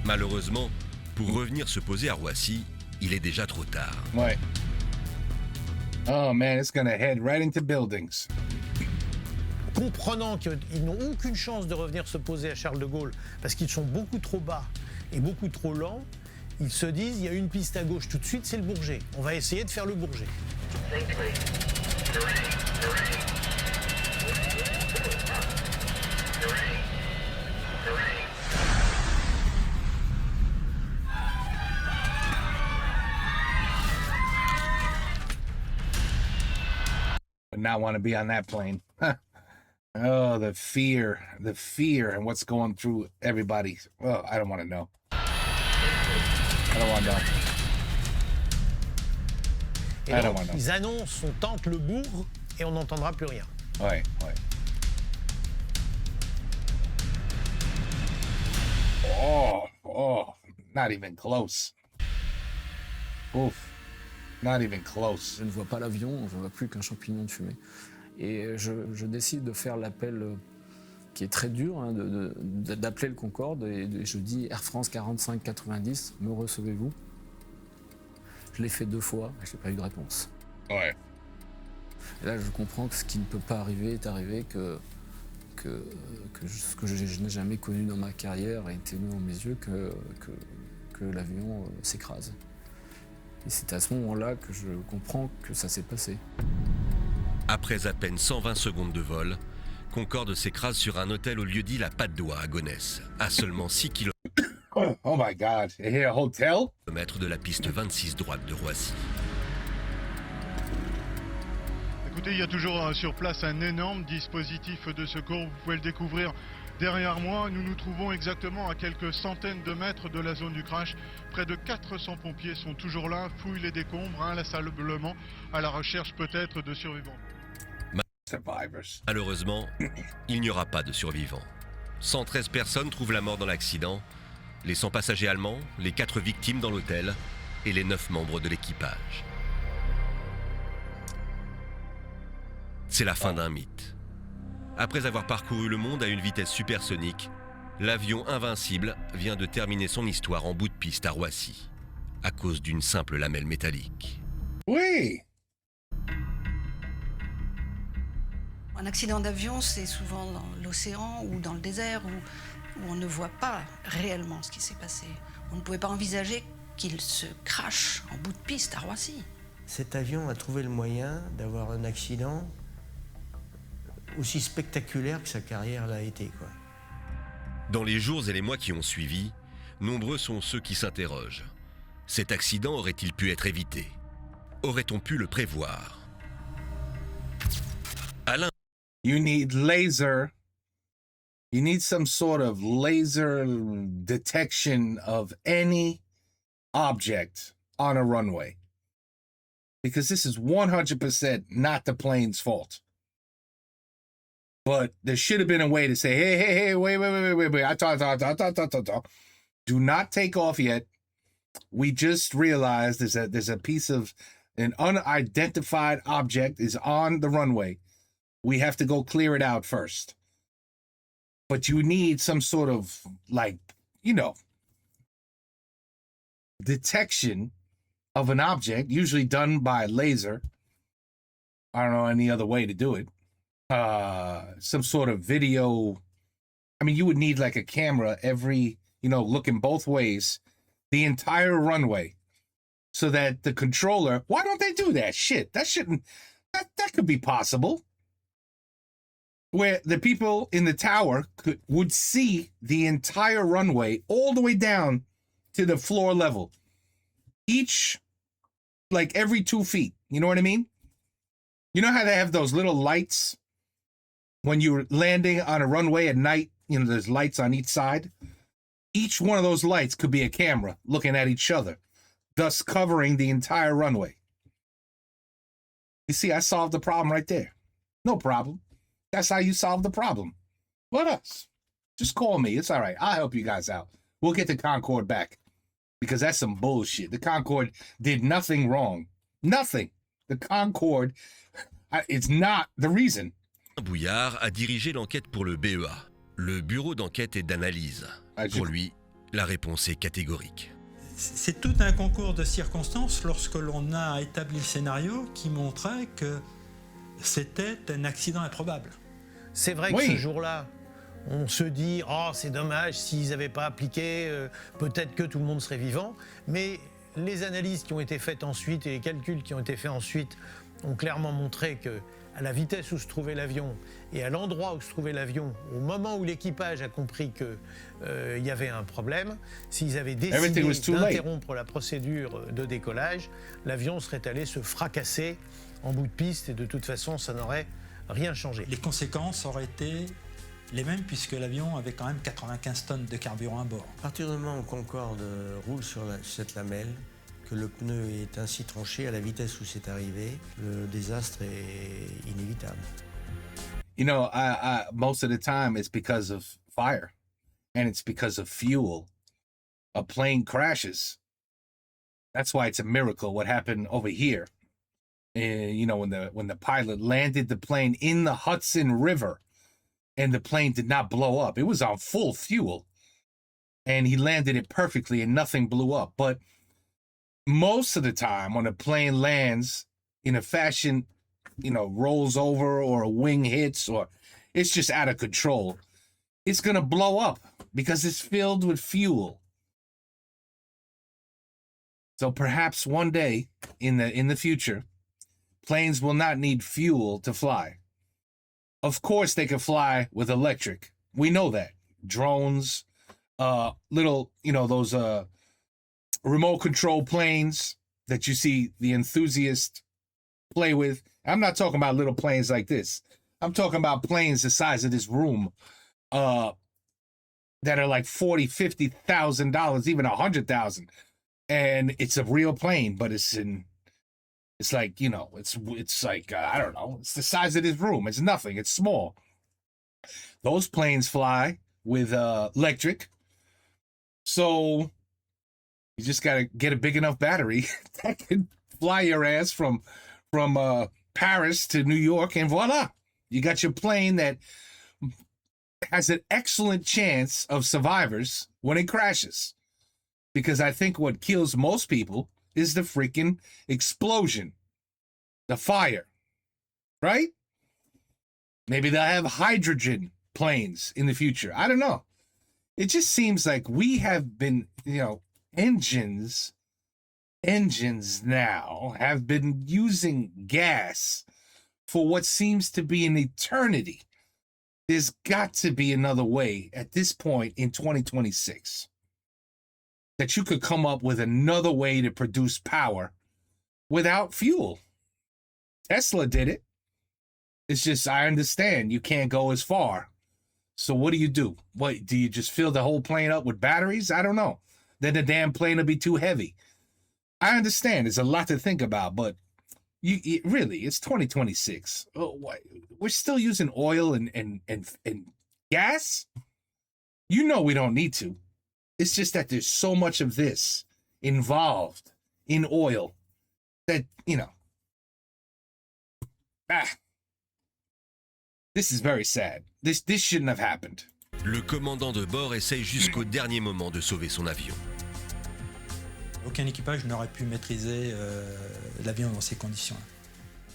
Malheureusement, Pour revenir se poser à Roissy, il est déjà trop tard. Ouais. Oh man, it's gonna head right into buildings. Comprenant qu'ils n'ont aucune chance de revenir se poser à Charles de Gaulle parce qu'ils sont beaucoup trop bas et beaucoup trop lents, ils se disent il y a une piste à gauche tout de suite, c'est le Bourget. On va essayer de faire le Bourget. Would not want to be on that plane. Oh, the fear and what's going through everybody. Oh, I don't want to know. I don't want to know. Et donc, ils annoncent, on tente le bourg et on n'entendra plus rien. Ouais, ouais. Oh, not even close. Oof, not even close. Je ne vois pas l'avion, je ne vois plus qu'un champignon de fumée. Et je décide de faire l'appel qui est très dur, hein, d'appeler le Concorde, et je dis Air France 4590, me recevez-vous? Je l'ai fait 2 fois et je n'ai pas eu de réponse. Ouais. Et là, je comprends que ce qui ne peut pas arriver est arrivé, que ce que je n'ai jamais connu dans ma carrière a été mis aux mes yeux, que l'avion s'écrase. Et c'est à ce moment-là que je comprends que ça s'est passé. Après à peine 120 secondes de vol, Concorde s'écrase sur un hôtel au lieu-dit La Patte d'Oie à Gonesse, à seulement 6 km Oh my God, a hotel? de la piste 26 droite de Roissy. Écoutez, il y a toujours sur place un énorme dispositif de secours, vous pouvez le découvrir derrière moi. Nous nous trouvons exactement à quelques centaines de mètres de la zone du crash. Près de 400 pompiers sont toujours là, fouillent les décombres, inlassablement, à la recherche peut-être de survivants. Malheureusement, il n'y aura pas de survivants. 113 personnes trouvent la mort dans l'accident, les 100 passagers allemands, les 4 victimes dans l'hôtel et les 9 membres de l'équipage. C'est la fin d'un mythe. Après avoir parcouru le monde à une vitesse supersonique, l'avion invincible vient de terminer son histoire en bout de piste à Roissy, à cause d'une simple lamelle métallique. Oui! Un accident d'avion, c'est souvent dans l'océan ou dans le désert où on ne voit pas réellement ce qui s'est passé. On ne pouvait pas envisager qu'il se crache en bout de piste à Roissy. Cet avion a trouvé le moyen d'avoir un accident aussi spectaculaire que sa carrière l'a été, quoi. Dans les jours et les mois qui ont suivi, nombreux sont ceux qui s'interrogent. Cet accident aurait-il pu être évité? Aurait-on pu le prévoir? Alain. You need laser. You need some sort of laser detection of any object on a runway. Because this is 100% not the plane's fault. But there should have been a way to say, hey, wait. Do not take off yet. We just realized there's a piece of an unidentified object is on the runway. We have to go clear it out first. But you need some sort of, like, detection of an object, usually done by laser. I don't know any other way to do it. Some sort of video. I mean, you would need like a camera every, looking both ways, the entire runway, so that the controller, why don't they do that? Shit, that could be possible. Where the people in the tower would see the entire runway all the way down to the floor level. Each, like every 2 feet. You know what I mean? You know how they have those little lights when you're landing on a runway at night? There's lights on each side. Each one of those lights could be a camera looking at each other, thus covering the entire runway. You see, I solved the problem right there. No problem. That's how you solve the problem. What else? Just call me. It's all right. I'll help you guys out. We'll get the Concorde back. Because that's some bullshit. The Concorde did nothing wrong. Nothing. The Concorde, it's not the reason. Bouillard a dirigé l'enquête pour le BEA, le Bureau d'enquête et d'analyse. Pour lui, la réponse est catégorique. C'est tout un concours de circonstances lorsque l'on a établi le scénario qui montrait que c'était un accident improbable. C'est vrai que ce jour-là, on se dit « Oh, c'est dommage, s'ils n'avaient pas appliqué, peut-être que tout le monde serait vivant ». Mais les analyses qui ont été faites ensuite et les calculs qui ont été faits ensuite ont clairement montré que à la vitesse où se trouvait l'avion et à l'endroit où se trouvait l'avion, au moment où l'équipage a compris qu'il y avait un problème, s'ils avaient décidé d'interrompre la procédure de décollage, l'avion serait allé se fracasser en bout de piste et de toute façon, ça n'aurait rien changé. Les conséquences auraient été les mêmes puisque l'avion avait quand même 95 tonnes de carburant à bord. À partir du moment où Concorde roule sur cette lamelle, que le pneu est ainsi tranché à la vitesse où c'est arrivé, le désastre est inévitable. You know, most of the time it's because of fire and it's because of fuel. A plane crashes. That's why it's a miracle what happened over here. You know, when the pilot landed the plane in the Hudson River and the plane did not blow up. It was on full fuel and he landed it perfectly and nothing blew up. But most of the time when a plane lands in a fashion, you know, rolls over or a wing hits or it's just out of control, it's going to blow up because it's filled with fuel. So perhaps one day in the future, planes will not need fuel to fly. Of course they can fly with electric. We know that. Drones, little, you know, those remote control planes that you see the enthusiasts play with. I'm not talking about little planes like this. I'm talking about planes the size of this room that are like $40,000, $50,000, even $100,000. And it's a real plane, but it's like, you know, it's like, I don't know, it's the size of this room. It's nothing. It's small. Those planes fly with electric. So you just got to get a big enough battery that can fly your ass from Paris to New York, and voila, you got your plane that has an excellent chance of survivors when it crashes. Because I think what kills most people is the freaking explosion, the fire, right? Maybe they'll have hydrogen planes in the future. I don't know. It just seems like we have been, you know, engines now have been using gas for what seems to be an eternity. There's got to be another way at this point in 2026 that you could come up with another way to produce power without fuel. Tesla did it. It's just, I understand you can't go as far. So what do? What, do you just fill the whole plane up with batteries? I don't know. Then the damn plane will be too heavy. I understand. There's a lot to think about, but really, it's 2026. We're still using oil and gas? You know we don't need to. It's just that there's so much of this involved in oil that, you know, this is very sad. This shouldn't have happened. Le commandant de bord essaye jusqu'au dernier moment de sauver son avion. Aucun équipage n'aurait pu maîtriser l'avion dans ces conditions-là.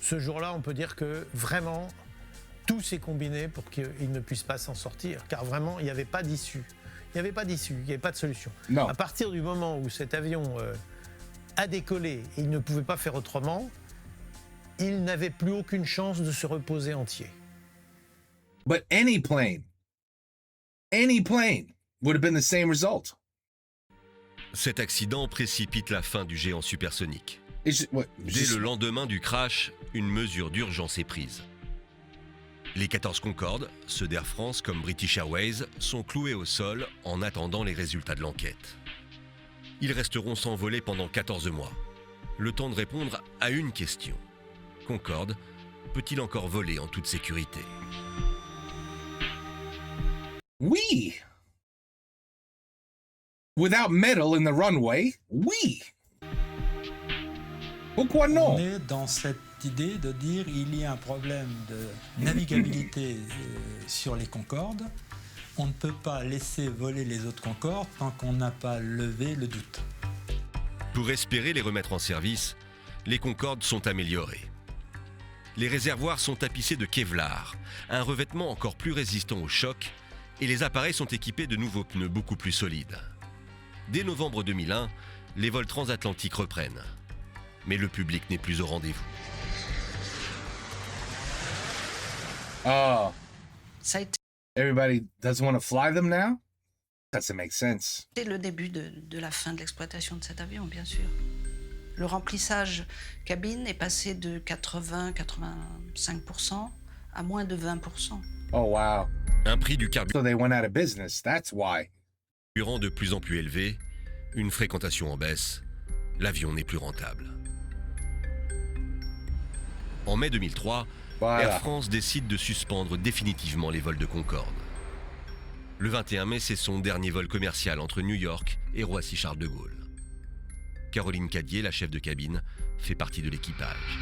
Ce jour-là, on peut dire que vraiment, tout s'est combiné pour qu'il ne puisse pas s'en sortir. Car vraiment, il n'y avait pas d'issue. Il n'y avait pas d'issue, il n'y avait pas de solution. Non. À partir du moment où cet avion a décollé et il ne pouvait pas faire autrement, il n'avait plus aucune chance de se reposer entier. But any plane would have been the same result. Cet accident précipite la fin du géant supersonique. Dès le lendemain du crash, une mesure d'urgence est prise. Les 14 Concorde, ceux d'Air France comme British Airways, sont cloués au sol en attendant les résultats de l'enquête. Ils resteront sans voler pendant 14 mois. Le temps de répondre à une question. Concorde peut-il encore voler en toute sécurité? Oui! Without metal in the runway, oui! Pourquoi non? On est dans cette idée de dire il y a un problème de navigabilité sur les Concorde. On ne peut pas laisser voler les autres Concorde tant qu'on n'a pas levé le doute. Pour espérer les remettre en service, les Concorde sont améliorées. Les réservoirs sont tapissés de Kevlar, un revêtement encore plus résistant aux chocs, et les appareils sont équipés de nouveaux pneus beaucoup plus solides. Dès novembre 2001, les vols transatlantiques reprennent. Mais le public n'est plus au rendez-vous. Oh, Ça a été everybody doesn't want to fly them now? Doesn't make sense. le début de la fin de l'exploitation de cet avion, bien sûr. Le remplissage cabine est passé de 80-85% à moins de 20%. Oh, wow. Un prix du carburant So they went out of business. That's why. de plus en plus élevé, une fréquentation en baisse, l'avion n'est plus rentable. En mai 2003, Voilà. Air France décide de suspendre définitivement les vols de Concorde. Le 21 mai, c'est son dernier vol commercial entre New York et Roissy-Charles de Gaulle. Caroline Cadier, la chef de cabine, fait partie de l'équipage.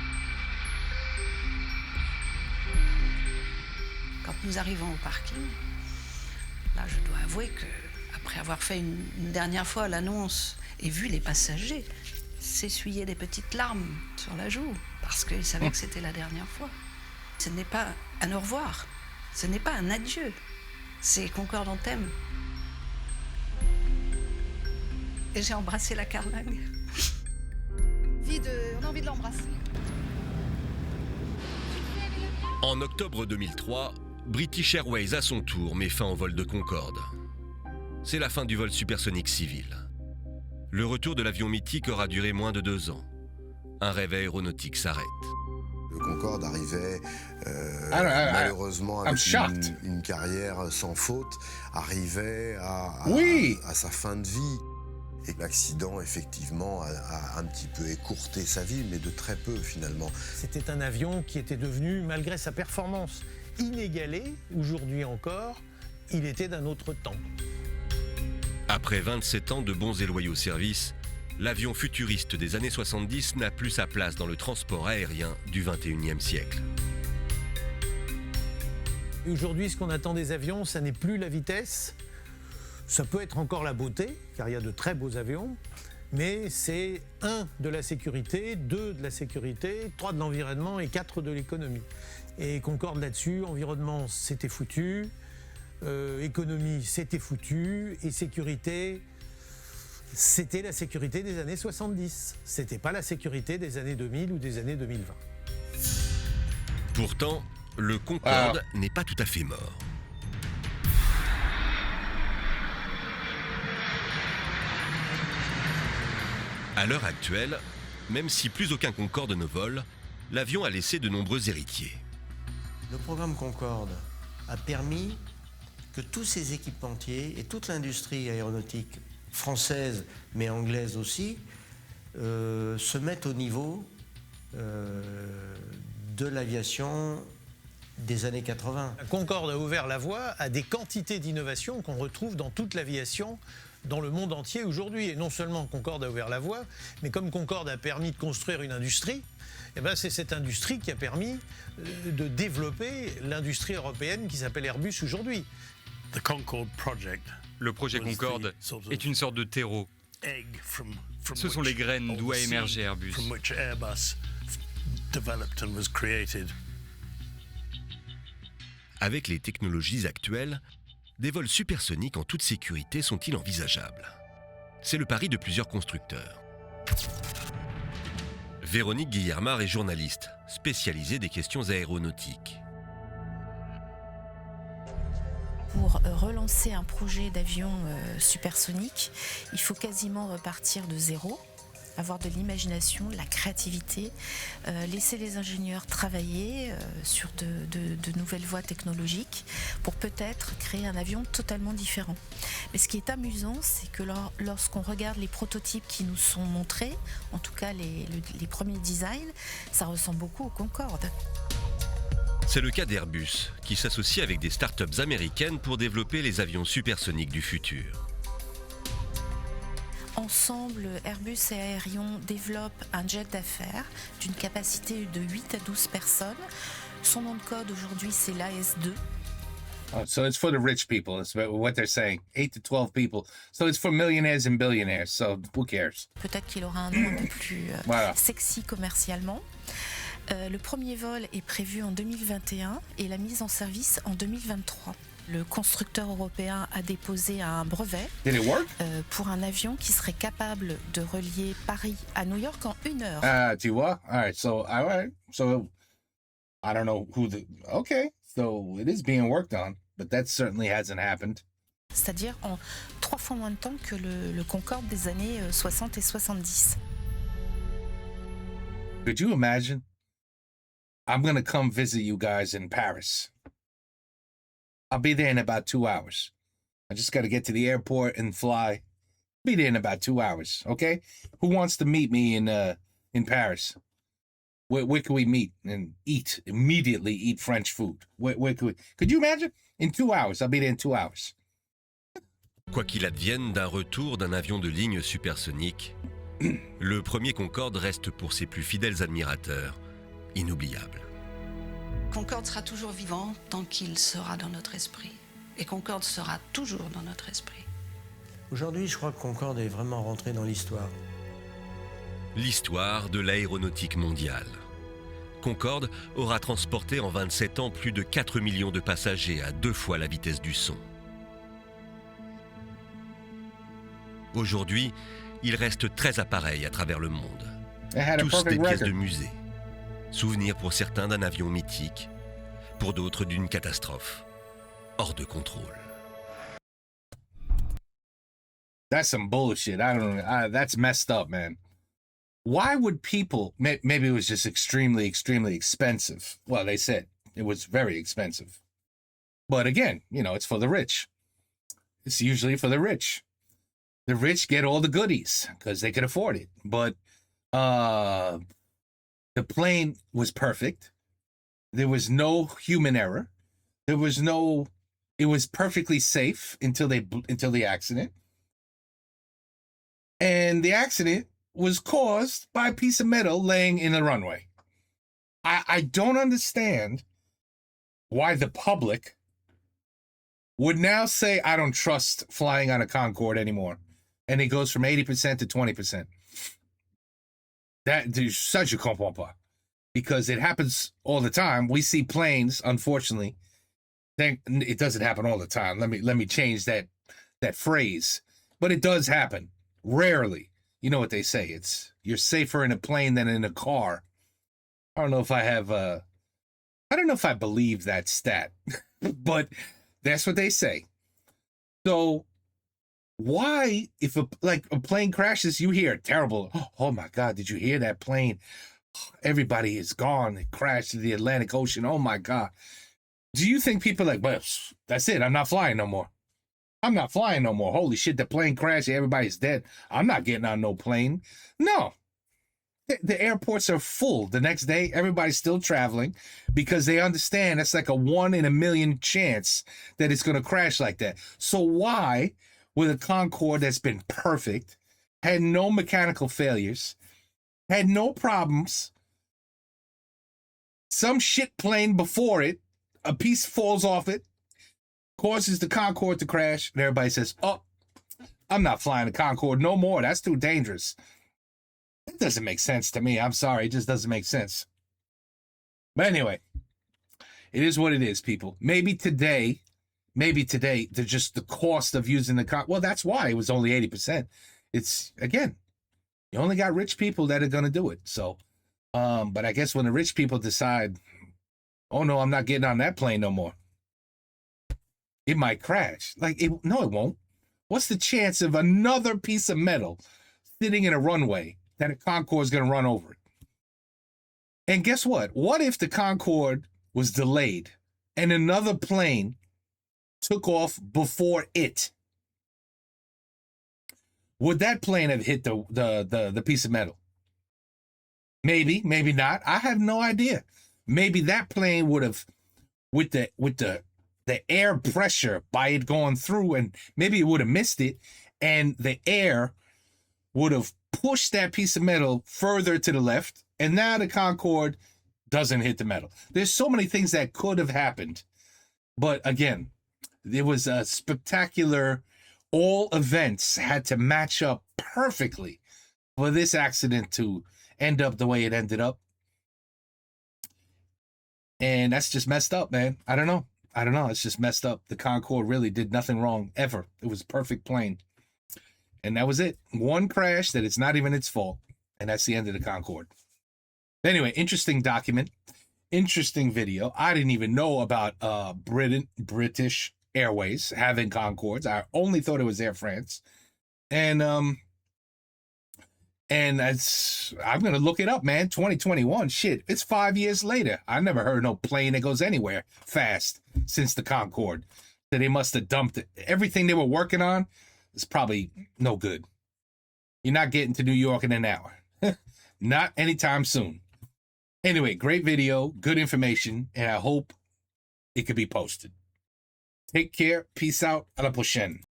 Quand nous arrivons au parking, là, je dois avouer que, après avoir fait une dernière fois l'annonce et vu les passagers s'essuyer des petites larmes sur la joue, parce qu'ils savaient que c'était la dernière fois. Ce n'est pas un au revoir, ce n'est pas un adieu, c'est Concorde on t'aime. Et j'ai embrassé la carlingue. On a envie de l'embrasser. En octobre 2003, British Airways à son tour met fin au vol de Concorde. C'est la fin du vol supersonique civil. Le retour de l'avion mythique aura duré moins de 2 ans. Un rêve aéronautique s'arrête. Le Concorde arrivait malheureusement avec une carrière sans faute, arrivait à sa fin de vie. Et l'accident, effectivement, a un petit peu écourté sa vie, mais de très peu, finalement. C'était un avion qui était devenu, malgré sa performance inégalée, aujourd'hui encore, il était d'un autre temps. Après 27 ans de bons et loyaux services, l'avion futuriste des années 70 n'a plus sa place dans le transport aérien du 21e siècle. Aujourd'hui, ce qu'on attend des avions, ça n'est plus la vitesse. Ça peut être encore la beauté, car il y a de très beaux avions, mais c'est 1 de la sécurité, 2 de la sécurité, 3 de l'environnement et 4 de l'économie. Et Concorde là-dessus, environnement c'était foutu, économie c'était foutu, et sécurité, c'était la sécurité des années 70. C'était pas la sécurité des années 2000 ou des années 2020. Pourtant, le Concorde n'est pas tout à fait mort. À l'heure actuelle, même si plus aucun Concorde ne vole, l'avion a laissé de nombreux héritiers. Le programme Concorde a permis que tous ces équipementiers et toute l'industrie aéronautique française, mais anglaise aussi, se mettent au niveau de l'aviation des années 80. Concorde a ouvert la voie à des quantités d'innovations qu'on retrouve dans toute l'aviation dans le monde entier aujourd'hui. Et non seulement Concorde a ouvert la voie, mais comme Concorde a permis de construire une industrie, eh ben c'est cette industrie qui a permis de développer l'industrie européenne qui s'appelle Airbus aujourd'hui. Le projet Concorde est une sorte de terreau. Ce sont les graines d'où a émergé Airbus. Avec les technologies actuelles, des vols supersoniques en toute sécurité sont-ils envisageables? C'est le pari de plusieurs constructeurs. Véronique Guillermard est journaliste, spécialisée des questions aéronautiques. Pour relancer un projet d'avion supersonique, il faut quasiment repartir de zéro, avoir de l'imagination, de la créativité, laisser les ingénieurs travailler sur de nouvelles voies technologiques pour peut-être créer un avion totalement différent. Mais ce qui est amusant, c'est que lorsqu'on regarde les prototypes qui nous sont montrés, en tout cas les premiers designs, ça ressemble beaucoup au Concorde. C'est le cas d'Airbus, qui s'associe avec des startups américaines pour développer les avions supersoniques du futur. Ensemble, Airbus et Aerion développent un jet d'affaires d'une capacité de 8 à 12 personnes. Son nom de code aujourd'hui, c'est l'AS2. Oh, so it's for the rich people. It's what they're saying. 8 to 12 people. So it's for millionaires and billionaires. So who cares? Peut-être qu'il aura un nom un peu plus sexy commercialement. Le premier vol est prévu en 2021 et la mise en service en 2023. Le constructeur européen a déposé un brevet pour un avion qui serait capable de relier Paris à New York en 1 heure. Ah, tu vois? All right. So I don't know who okay. So it is being worked on, but that certainly hasn't happened. C'est-à-dire en 3 fois moins de temps que le Concorde des années 60 et 70. Could you imagine? I'm going to come visit you guys in Paris. I'll be there in about 2 hours. I just got to get to the airport and fly. Be there in about 2 hours, okay? Who wants to meet me in Paris? Where can we meet and immediately eat French food? Where could you imagine? In 2 hours, I'll be there in 2 hours. Quoi qu'il advienne d'un retour d'un avion de ligne supersonique, le premier Concorde reste pour ses plus fidèles admirateurs inoubliable. Concorde sera toujours vivant tant qu'il sera dans notre esprit. Et Concorde sera toujours dans notre esprit. Aujourd'hui, je crois que Concorde est vraiment rentré dans l'histoire. L'histoire de l'aéronautique mondiale. Concorde aura transporté en 27 ans plus de 4 millions de passagers à 2 fois la vitesse du son. Aujourd'hui, il reste 13 appareils à travers le monde. Tous des pièces de musée. Souvenir pour certains d'un avion mythique, pour d'autres d'une catastrophe hors de contrôle. That's some bullshit. I don't know. That's messed up, man. Why would people, maybe it was just extremely, extremely expensive. Well, they said it was very expensive. But again, it's for the rich. It's usually for the rich. The rich get all the goodies because they can afford it. But the plane was perfect. There was no human error. It was perfectly safe until the accident. And the accident was caused by a piece of metal laying in the runway. I don't understand why the public would now say, I don't trust flying on a Concorde anymore. And it goes from 80% to 20%. Ça, je comprends pas. Because it happens all the time. We see planes, unfortunately. It doesn't happen all the time. Let me change that phrase. But it does happen. Rarely. You know what they say. You're safer in a plane than in a car. I don't know if I believe that stat. But that's what they say. So why, if a plane crashes, you hear terrible, oh my God, did you hear that plane? Everybody is gone. It crashed in the Atlantic Ocean. Oh my God. Do you think people are like, well, that's it. I'm not flying no more. I'm not flying no more. Holy shit, the plane crashed. Everybody's dead. I'm not getting on no plane. No. The airports are full. The next day, everybody's still traveling because they understand it's like a 1 in a million chance that it's going to crash like that. So why, with a Concorde that's been perfect, had no mechanical failures, had no problems, some shit plane before it, a piece falls off it, causes the Concorde to crash, and everybody says, oh, I'm not flying the Concorde no more. That's too dangerous. It doesn't make sense to me. I'm sorry. It just doesn't make sense. But anyway, it is what it is, people. Maybe today, just the cost of using the Concorde. Well, that's why it was only 80%. It's, again, you only got rich people that are going to do it. So, but I guess when the rich people decide, oh no, I'm not getting on that plane no more, it might crash. No, it won't. What's the chance of another piece of metal sitting in a runway that a Concorde is going to run over it? And guess what? What if the Concorde was delayed and another plane took off before it? Would that plane have hit the piece of metal? Maybe, maybe not. I have no idea. Maybe that plane would have, with the air pressure by it going through, and maybe it would have missed it, and the air would have pushed that piece of metal further to the left, and now the Concorde doesn't hit the metal. There's so many things that could have happened. But again, It was a spectacular. All events had to match up perfectly for this accident to end up the way it ended up. And that's just messed up, man. I don't know. It's just messed up. The Concorde really did nothing wrong ever. It was a perfect plane. And that was it. One crash that it's not even its fault. And that's the end of the Concorde. Anyway, interesting document. Interesting video. I didn't even know about British Airways having Concordes. I only thought it was Air France. And I'm gonna look it up, man. 2021, shit. It's 5 years later. I never heard no plane that goes anywhere fast since the Concorde. So they must have dumped it. Everything they were working on is probably no good. You're not getting to New York in an hour. Not anytime soon. Anyway, great video, good information, and I hope it could be posted. Take care. Peace out. À la prochaine.